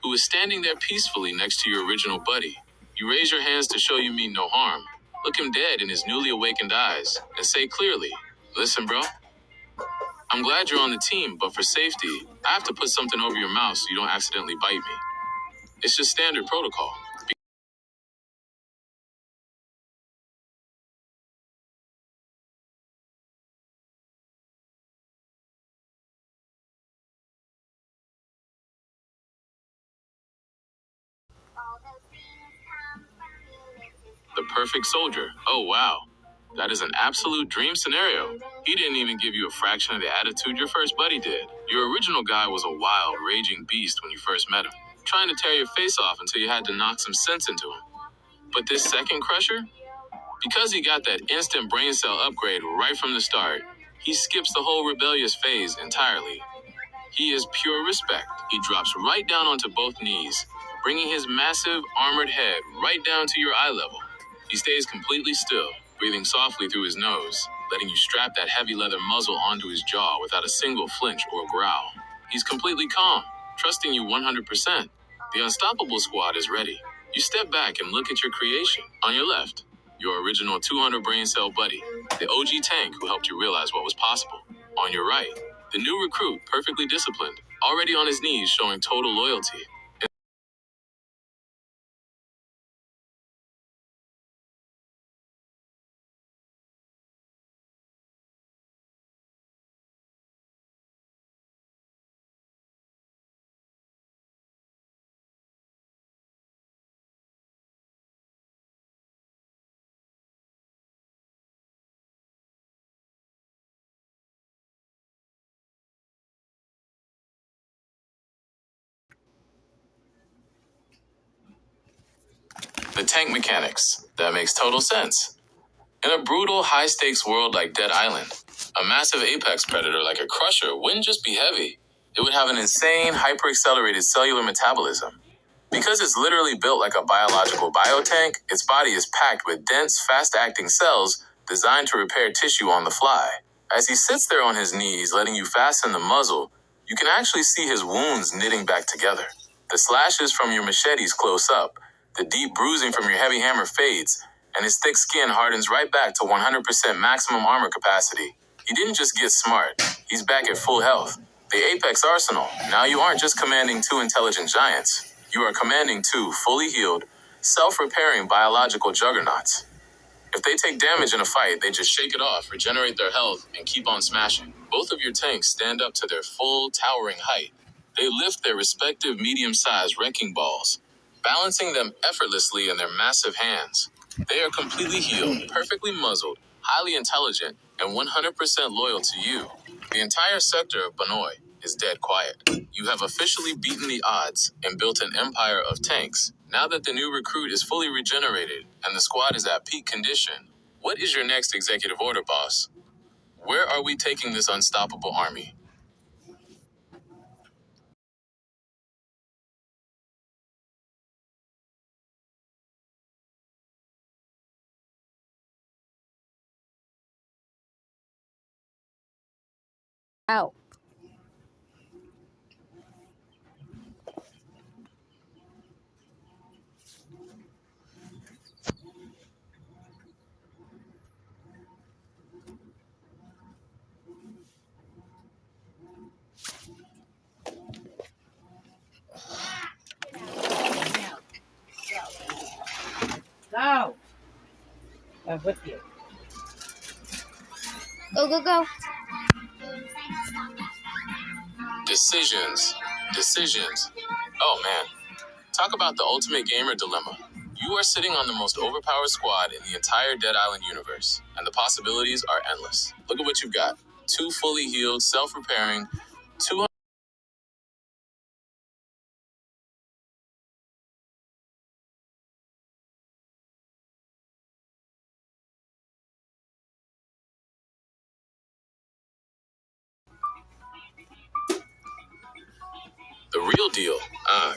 who is standing there peacefully next to your original buddy. You raise your hands to show you mean no harm. Look him dead in his newly awakened eyes, and say clearly, "Listen, bro, I'm glad you're on the team, but for safety, I have to put something over your mouth so you don't accidentally bite me. It's just standard protocol." The perfect soldier. Oh, wow. That is an absolute dream scenario. He didn't even give you a fraction of the attitude your first buddy did. Your original guy was a wild, raging beast when you first met him, trying to tear your face off until you had to knock some sense into him. But this second crusher, because he got that instant brain cell upgrade right from the start, he skips the whole rebellious phase entirely. He is pure respect. He drops right down onto both knees, bringing his massive, armored head right down to your eye level. He stays completely still, breathing softly through his nose, letting you strap that heavy leather muzzle onto his jaw without a single flinch or growl. He's completely calm, trusting you 100%. The Unstoppable Squad is ready. You step back and look at your creation. On your left, your original 200 brain cell buddy, the OG tank who helped you realize what was possible. On your right, the new recruit, perfectly disciplined, already on his knees showing total loyalty. The tank mechanics. That makes total sense. In a brutal, high-stakes world like Dead Island, a massive apex predator like a crusher wouldn't just be heavy. It would have an insane, hyper-accelerated cellular metabolism. Because it's literally built like a biological biotank, its body is packed with dense, fast-acting cells designed to repair tissue on the fly. As he sits there on his knees, letting you fasten the muzzle, you can actually see his wounds knitting back together. The slashes from your machetes close up, the deep bruising from your heavy hammer fades, and his thick skin hardens right back to 100% maximum armor capacity. He didn't just get smart, he's back at full health. The Apex Arsenal. Now you aren't just commanding two intelligent giants. You are commanding two fully healed, self-repairing biological juggernauts. If they take damage in a fight, they just shake it off, regenerate their health, and keep on smashing. Both of your tanks stand up to their full, towering height. They lift their respective medium-sized wrecking balls, balancing them effortlessly in their massive hands. They are completely healed, perfectly muzzled, highly intelligent, and 100% loyal to you. The entire sector of Banoi is dead quiet. You have officially beaten the odds and built an empire of tanks. Now that the new recruit is fully regenerated and the squad is at peak condition, what is your next executive order, boss? Where are we taking this unstoppable army? Out. Go. I'm with you. Go, go, go. Decisions. Decisions. Oh man. Talk about the ultimate gamer dilemma. You are sitting on the most overpowered squad in the entire Dead Island universe, and the possibilities are endless. Look at what you've got. 2 fully healed, self-repairing, 200. The real deal.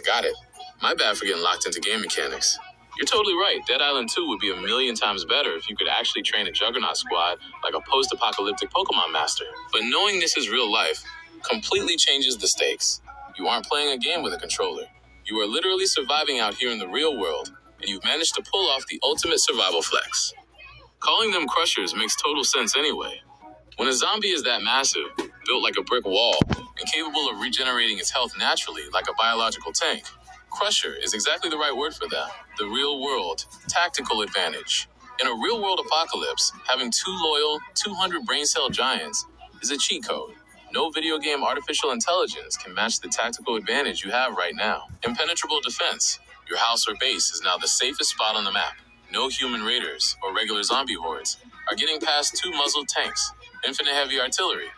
Got it. My bad for getting locked into game mechanics. You're totally right. Dead Island 2 would be a million times better if you could actually train a Juggernaut squad like a post-apocalyptic Pokemon master. But knowing this is real life completely changes the stakes. You aren't playing a game with a controller. You are literally surviving out here in the real world, and you've managed to pull off the ultimate survival flex. Calling them crushers makes total sense anyway. When a zombie is that massive, built like a brick wall, and capable of regenerating its health naturally like a biological tank, crusher is exactly the right word for them. The real world, tactical advantage. In a real world apocalypse, having 2 loyal, 200 brain cell giants is a cheat code. No video game artificial intelligence can match the tactical advantage you have right now. Impenetrable defense. Your house or base is now the safest spot on the map. No human raiders or regular zombie hordes are getting past 2 muzzled tanks. Infinite heavy artillery.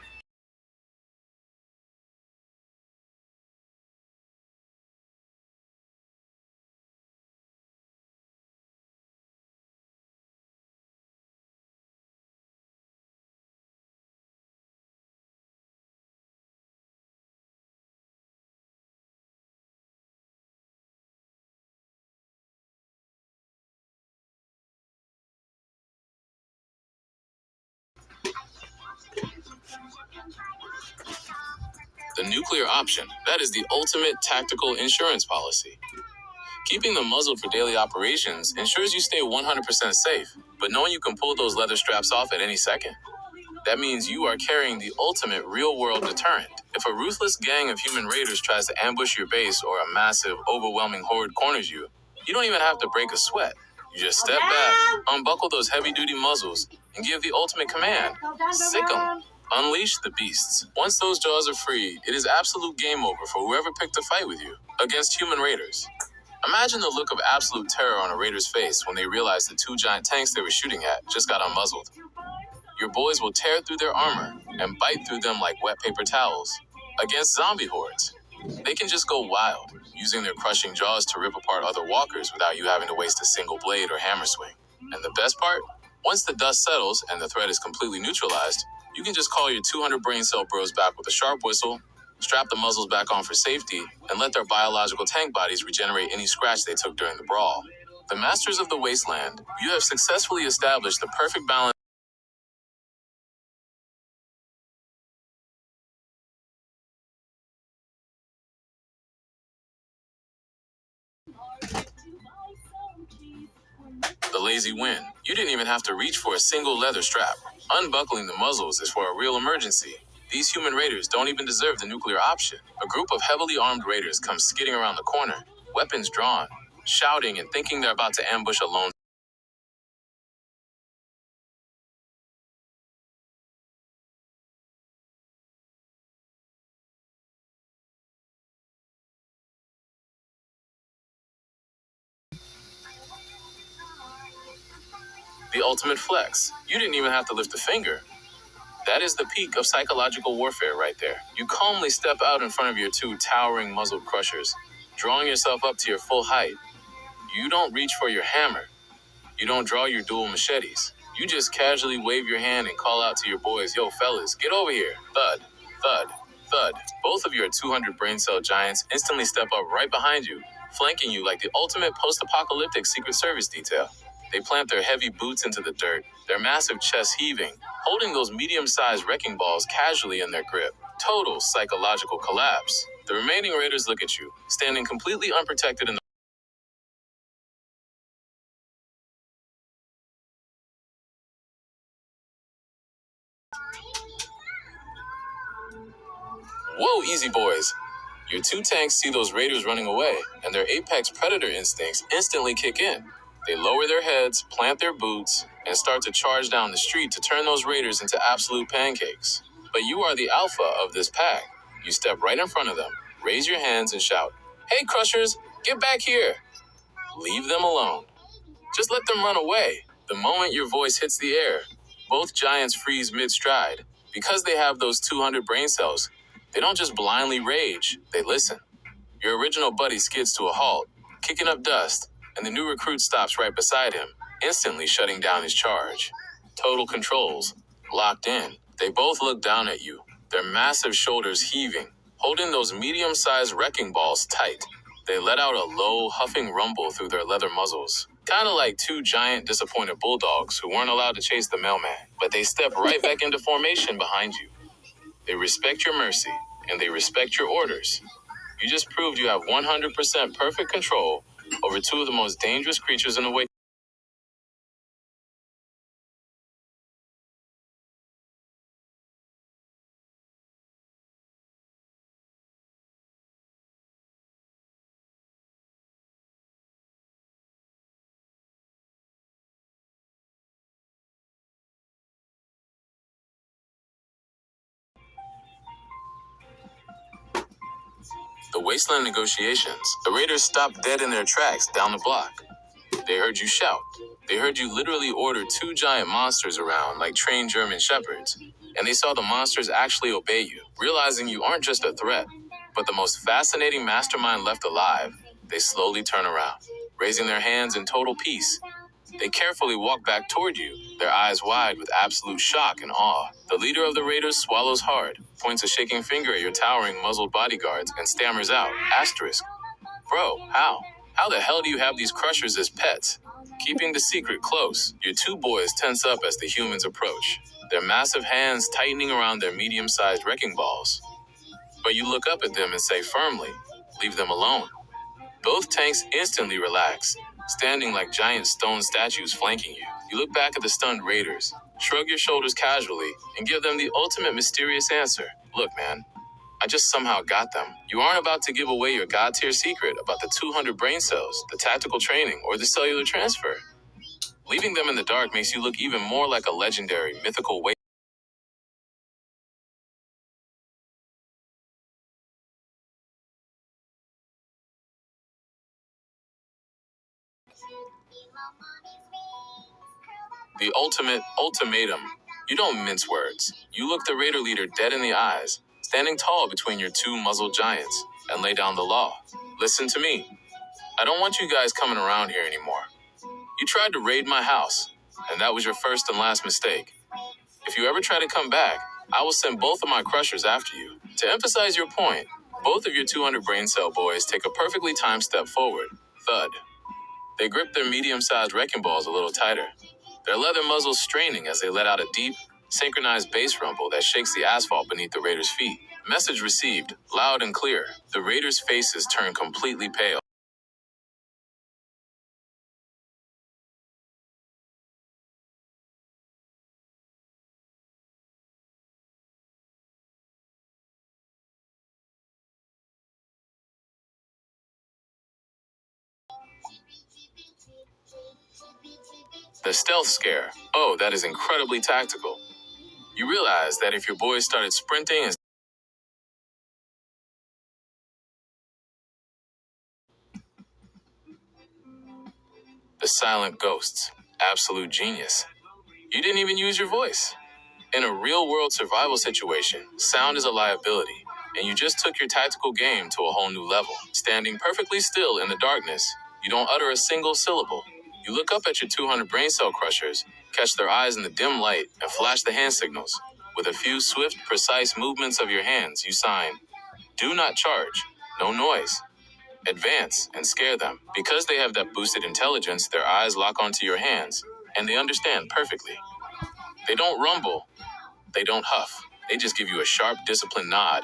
The nuclear option. That is the ultimate tactical insurance policy. Keeping them muzzled for daily operations ensures you stay 100% safe, but knowing you can pull those leather straps off at any second. That means you are carrying the ultimate real-world deterrent. If a ruthless gang of human raiders tries to ambush your base or a massive, overwhelming horde corners you, you don't even have to break a sweat. You just step back, unbuckle those heavy-duty muzzles, and give the ultimate command. Sick 'em. Unleash the beasts. Once those jaws are free, it is absolute game over for whoever picked a fight with you against human raiders. Imagine the look of absolute terror on a raider's face when they realize the 2 giant tanks they were shooting at just got unmuzzled. Your boys will tear through their armor and bite through them like wet paper towels. Against zombie hordes, they can just go wild, using their crushing jaws to rip apart other walkers without you having to waste a single blade or hammer swing. And the best part? Once the dust settles and the threat is completely neutralized, you can just call your 200 brain cell bros back with a sharp whistle, strap the muzzles back on for safety, and let their biological tank bodies regenerate any scratch they took during the brawl. The Masters of the Wasteland, you have successfully established the perfect balance. The lazy win. You didn't even have to reach for a single leather strap. Unbuckling the muzzles is for a real emergency. These human raiders don't even deserve the nuclear option. A group of heavily armed raiders come skidding around the corner, weapons drawn, shouting and thinking they're about to ambush a lone. The ultimate flex. You didn't even have to lift a finger. That is the peak of psychological warfare right there. You calmly step out in front of your 2 towering muzzled crushers, drawing yourself up to your full height. You don't reach for your hammer. You don't draw your dual machetes. You just casually wave your hand and call out to your boys, yo fellas, get over here. Thud, thud, thud. Both of your 200 brain cell giants instantly step up right behind you, flanking you like the ultimate post-apocalyptic Secret Service detail. They plant their heavy boots into the dirt, their massive chests heaving, holding those medium-sized wrecking balls casually in their grip. Total psychological collapse. The remaining raiders look at you, standing completely unprotected in the Whoa, easy boys. Your two tanks see those raiders running away, and their apex predator instincts instantly kick in. They lower their heads, plant their boots, and start to charge down the street to turn those raiders into absolute pancakes. But you are the alpha of this pack. You step right in front of them, raise your hands, and shout, "Hey, Crushers, get back here!" Leave them alone. Just let them run away. The moment your voice hits the air, both giants freeze mid-stride. Because they have those 200 brain cells, they don't just blindly rage, they listen. Your original buddy skids to a halt, kicking up dust, and the new recruit stops right beside him, instantly shutting down his charge. Total controls, locked in. They both look down at you, their massive shoulders heaving, holding those medium-sized wrecking balls tight. They let out a low, huffing rumble through their leather muzzles. Kind of like two giant, disappointed bulldogs who weren't allowed to chase the mailman. But they step right back into formation behind you. They respect your mercy, and they respect your orders. You just proved you have 100% perfect control over two of the most dangerous creatures in the way. The wasteland negotiations. The raiders stopped dead in their tracks down the block. They heard you shout. They heard you literally order two giant monsters around like trained German shepherds. And they saw the monsters actually obey you, realizing you aren't just a threat, but the most fascinating mastermind left alive. They slowly turn around, raising their hands in total peace. They carefully walk back toward you, their eyes wide with absolute shock and awe. The leader of the raiders swallows hard, points a shaking finger at your towering muzzled bodyguards, and stammers out, asterisk. Bro, how? How the hell do you have these crushers as pets? Keeping the secret close, your two boys tense up as the humans approach, their massive hands tightening around their medium-sized wrecking balls. But you look up at them and say firmly, leave them alone. Both tanks instantly relax, standing like giant stone statues flanking you. You look back at the stunned raiders, shrug your shoulders casually, and give them the ultimate mysterious answer. Look, man, I just somehow got them. You aren't about to give away your god-tier secret about the 200 brain cells, the tactical training, or the cellular transfer. Leaving them in the dark makes you look even more like a legendary, mythical way. The ultimate ultimatum. You don't mince words. You look the raider leader dead in the eyes, standing tall between your two muzzled giants, and lay down the law. Listen to me. I don't want you guys coming around here anymore. You tried to raid my house, and that was your first and last mistake. If you ever try to come back, I will send both of my crushers after you. To emphasize your point, both of your 200 brain cell boys take a perfectly timed step forward. Thud. They grip their medium-sized wrecking balls a little tighter, their leather muzzles straining as they let out a deep, synchronized bass rumble that shakes the asphalt beneath the raiders' feet. Message received, loud and clear. The raiders' faces turn completely pale. The stealth scare. Oh, that is incredibly tactical. You realize that if your boys started sprinting and the silent ghosts. Absolute genius. You didn't even use your voice. In a real-world survival situation, sound is a liability, and you just took your tactical game to a whole new level. Standing perfectly still in the darkness, you don't utter a single syllable. You look up at your 200 brain cell crushers, catch their eyes in the dim light, and flash the hand signals. With a few swift, precise movements of your hands, you sign, "Do not charge. No noise." Advance and scare them. Because they have that boosted intelligence, their eyes lock onto your hands, and they understand perfectly. They don't rumble, they don't huff. They just give you a sharp, disciplined nod.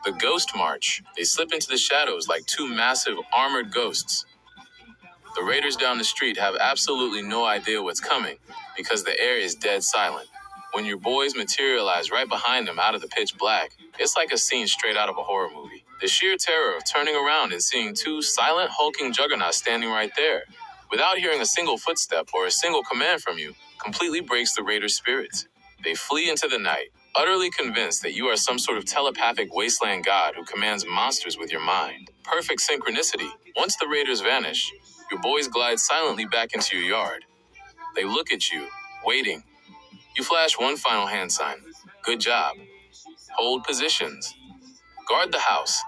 The Ghost March. They slip into the shadows like two massive, armored ghosts. The raiders down the street have absolutely no idea what's coming because the air is dead silent. When your boys materialize right behind them out of the pitch black, it's like a scene straight out of a horror movie. The sheer terror of turning around and seeing two silent, hulking juggernauts standing right there, without hearing a single footstep or a single command from you, completely breaks the raiders' spirits. They flee into the night, utterly convinced that you are some sort of telepathic wasteland god who commands monsters with your mind. Perfect synchronicity. Once the raiders vanish, your boys glide silently back into your yard. They look at you, waiting. You flash one final hand sign. Good job. Hold positions. Guard the house.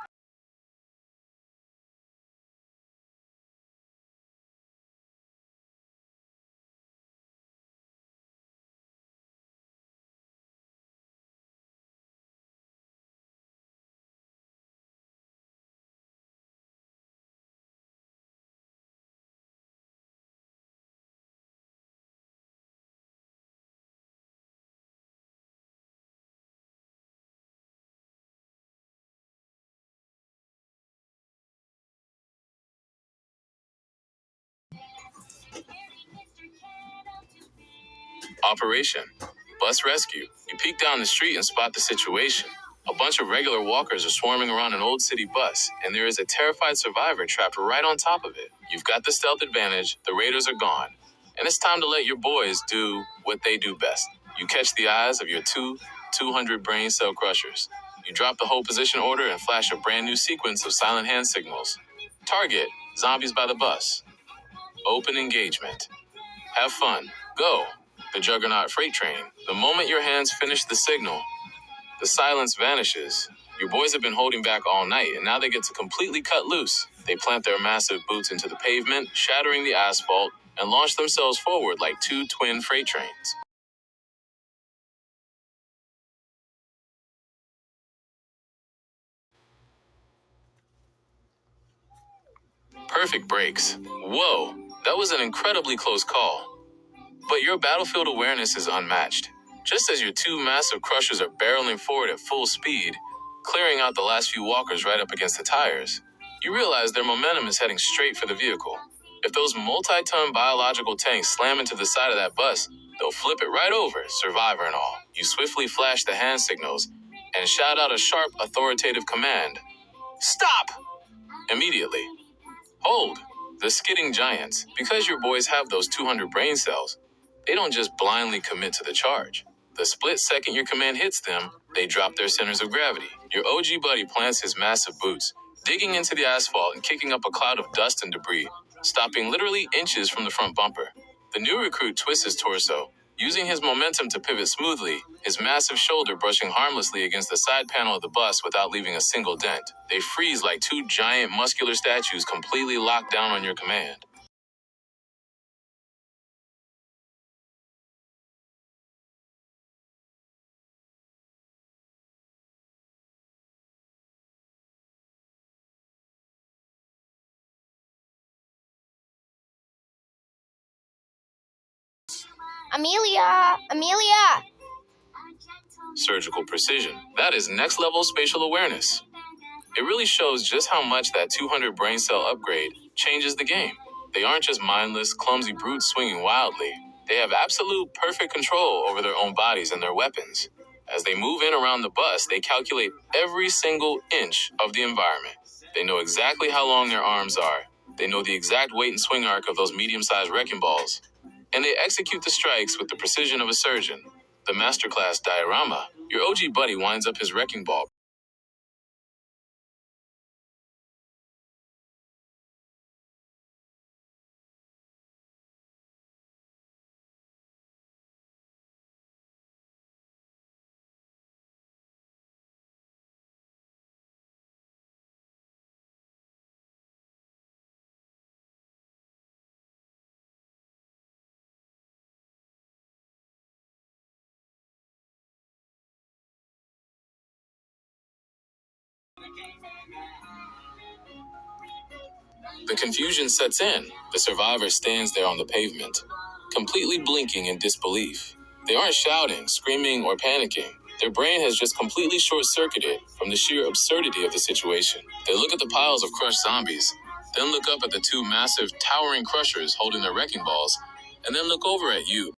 Operation Bus Rescue. You peek down the street and spot the situation. A bunch of regular walkers are swarming around an old city bus, and there is a terrified survivor trapped right on top of it. You've got the stealth advantage, the raiders are gone, and it's time to let your boys do what they do best. You catch the eyes of your 200 brain cell crushers. You drop the hold position order and flash a brand new sequence of silent hand signals. Target, zombies by the bus. Open engagement. Have fun. Go. The Juggernaut freight train. The moment your hands finish the signal, the silence vanishes. Your boys have been holding back all night, and now they get to completely cut loose. They plant their massive boots into the pavement, shattering the asphalt, and launch themselves forward like two twin freight trains. Perfect breaks. Whoa, that was an incredibly close call. But your battlefield awareness is unmatched. Just as your two massive crushers are barreling forward at full speed, clearing out the last few walkers right up against the tires, you realize their momentum is heading straight for the vehicle. If those multi-ton biological tanks slam into the side of that bus, they'll flip it right over, survivor and all. You swiftly flash the hand signals and shout out a sharp, authoritative command. Stop! Immediately. Hold! The skidding giants. Because your boys have those 200 brain cells, they don't just blindly commit to the charge. The split second your command hits them, they drop their centers of gravity. Your OG buddy plants his massive boots, digging into the asphalt and kicking up a cloud of dust and debris, stopping literally inches from the front bumper. The new recruit twists his torso, using his momentum to pivot smoothly, his massive shoulder brushing harmlessly against the side panel of the bus without leaving a single dent. They freeze like two giant muscular statues completely locked down on your command. Amelia! Surgical precision. That is next level spatial awareness. It really shows just how much that 200 brain cell upgrade changes the game. They aren't just mindless, clumsy brutes swinging wildly. They have absolute perfect control over their own bodies and their weapons. As they move in around the bus, they calculate every single inch of the environment. They know exactly how long their arms are. They know the exact weight and swing arc of those medium-sized wrecking balls. And they execute the strikes with the precision of a surgeon. The masterclass diorama. Your OG buddy winds up his wrecking ball. The confusion sets in. The survivor stands there on the pavement, completely blinking in disbelief. They aren't shouting, screaming, or panicking. Their brain has just completely short-circuited from the sheer absurdity of the situation. They look at the piles of crushed zombies, then look up at the two massive, towering crushers holding their wrecking balls, and then look over at you.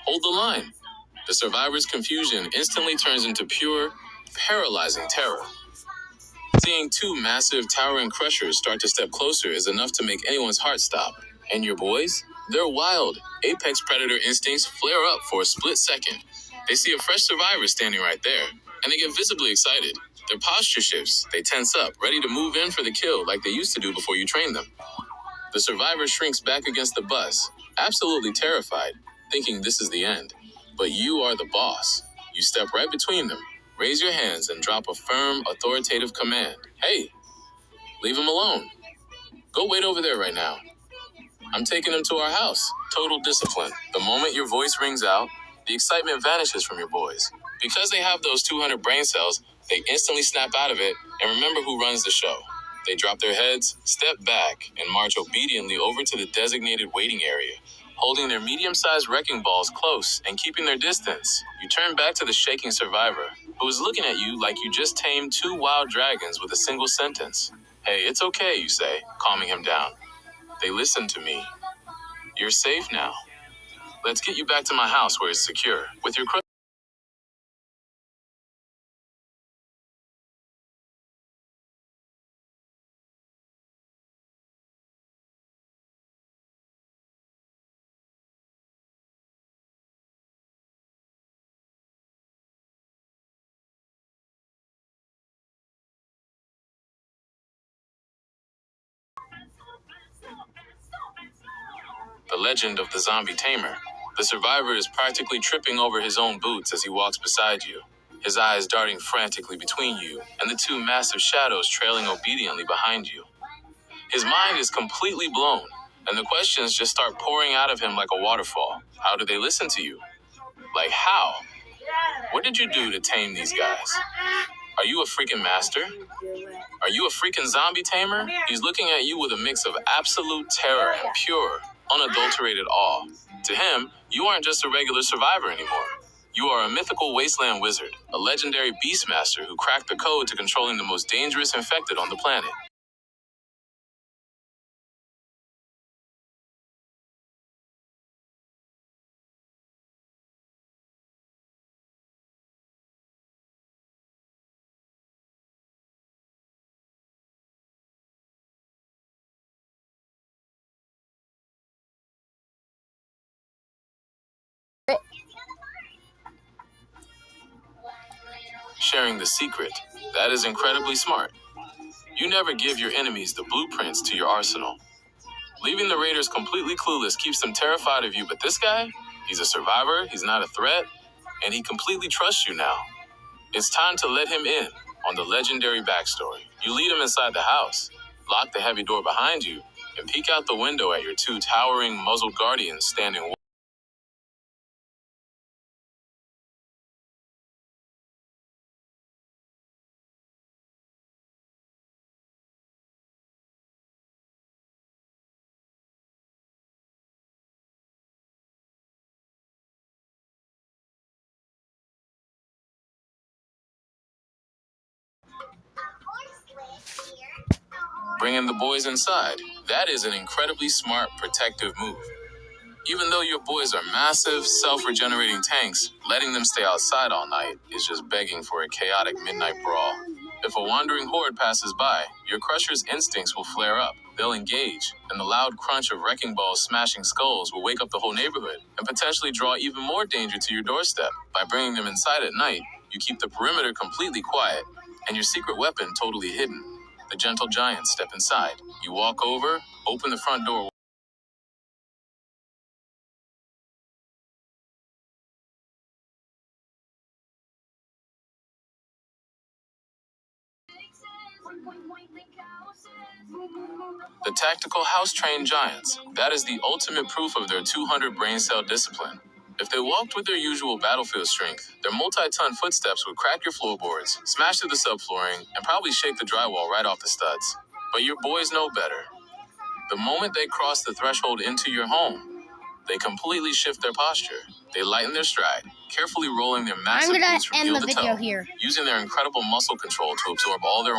Hold the line. The survivor's confusion instantly turns into pure, paralyzing terror. Seeing two massive, towering crushers start to step closer is enough to make anyone's heart stop. And your boys? They're wild. Apex predator instincts flare up for a split second. They see a fresh survivor standing right there, and they get visibly excited. Their posture shifts. They tense up, ready to move in for the kill like they used to do before you trained them. The survivor shrinks back against the bus, absolutely terrified, thinking this is the end. But you are the boss. You step right between them, raise your hands, and drop a firm, authoritative command. Hey, leave him alone. Go wait over there right now. I'm taking him to our house. Total discipline. The moment your voice rings out, the excitement vanishes from your boys. Because they have those 200 brain cells, they instantly snap out of it and remember who runs the show. They drop their heads, step back, and march obediently over to the designated waiting area, holding their medium-sized wrecking balls close and keeping their distance. You turn back to the shaking survivor, who is looking at you like you just tamed two wild dragons with a single sentence. Hey, it's okay, you say, calming him down. They listen to me. You're safe now. Let's get you back to my house where it's secure. With your The legend of the zombie tamer. The survivor is practically tripping over his own boots as he walks beside you, his eyes darting frantically between you and the two massive shadows trailing obediently behind you. His mind is completely blown, and the questions just start pouring out of him like a waterfall. How do they listen to you? Like how? What did you do to tame these guys? Are you a freaking master? Are you a freaking zombie tamer? He's looking at you with a mix of absolute terror and pure, unadulterated awe. To him, you aren't just a regular survivor anymore. You are a mythical wasteland wizard, a legendary beastmaster who cracked the code to controlling the most dangerous infected on the planet. Sharing the secret. That is incredibly smart. You never give your enemies the blueprints to your arsenal. Leaving the raiders completely clueless keeps them terrified of you, but this guy, he's a survivor, he's not a threat, and he completely trusts you now. It's time to let him in on the legendary backstory. You lead him inside the house, lock the heavy door behind you, and peek out the window at your two towering, muzzled guardians standing. Bringing the boys inside. That is an incredibly smart, protective move. Even though your boys are massive, self-regenerating tanks, letting them stay outside all night is just begging for a chaotic midnight brawl. If a wandering horde passes by, your crusher's instincts will flare up. They'll engage, and the loud crunch of wrecking balls smashing skulls will wake up the whole neighborhood and potentially draw even more danger to your doorstep. By bringing them inside at night, you keep the perimeter completely quiet and your secret weapon totally hidden. The gentle giants step inside. You walk over, open the front door. The tactical house-trained giants. That is the ultimate proof of their 200 brain cell discipline. If they walked with their usual battlefield strength, their multi-ton footsteps would crack your floorboards, smash through the subflooring, and probably shake the drywall right off the studs. But your boys know better. The moment they cross the threshold into your home, they completely shift their posture. They lighten their stride, carefully rolling their I'm massive gonna boots from end heel the to video toe, here. using their incredible muscle control to absorb all their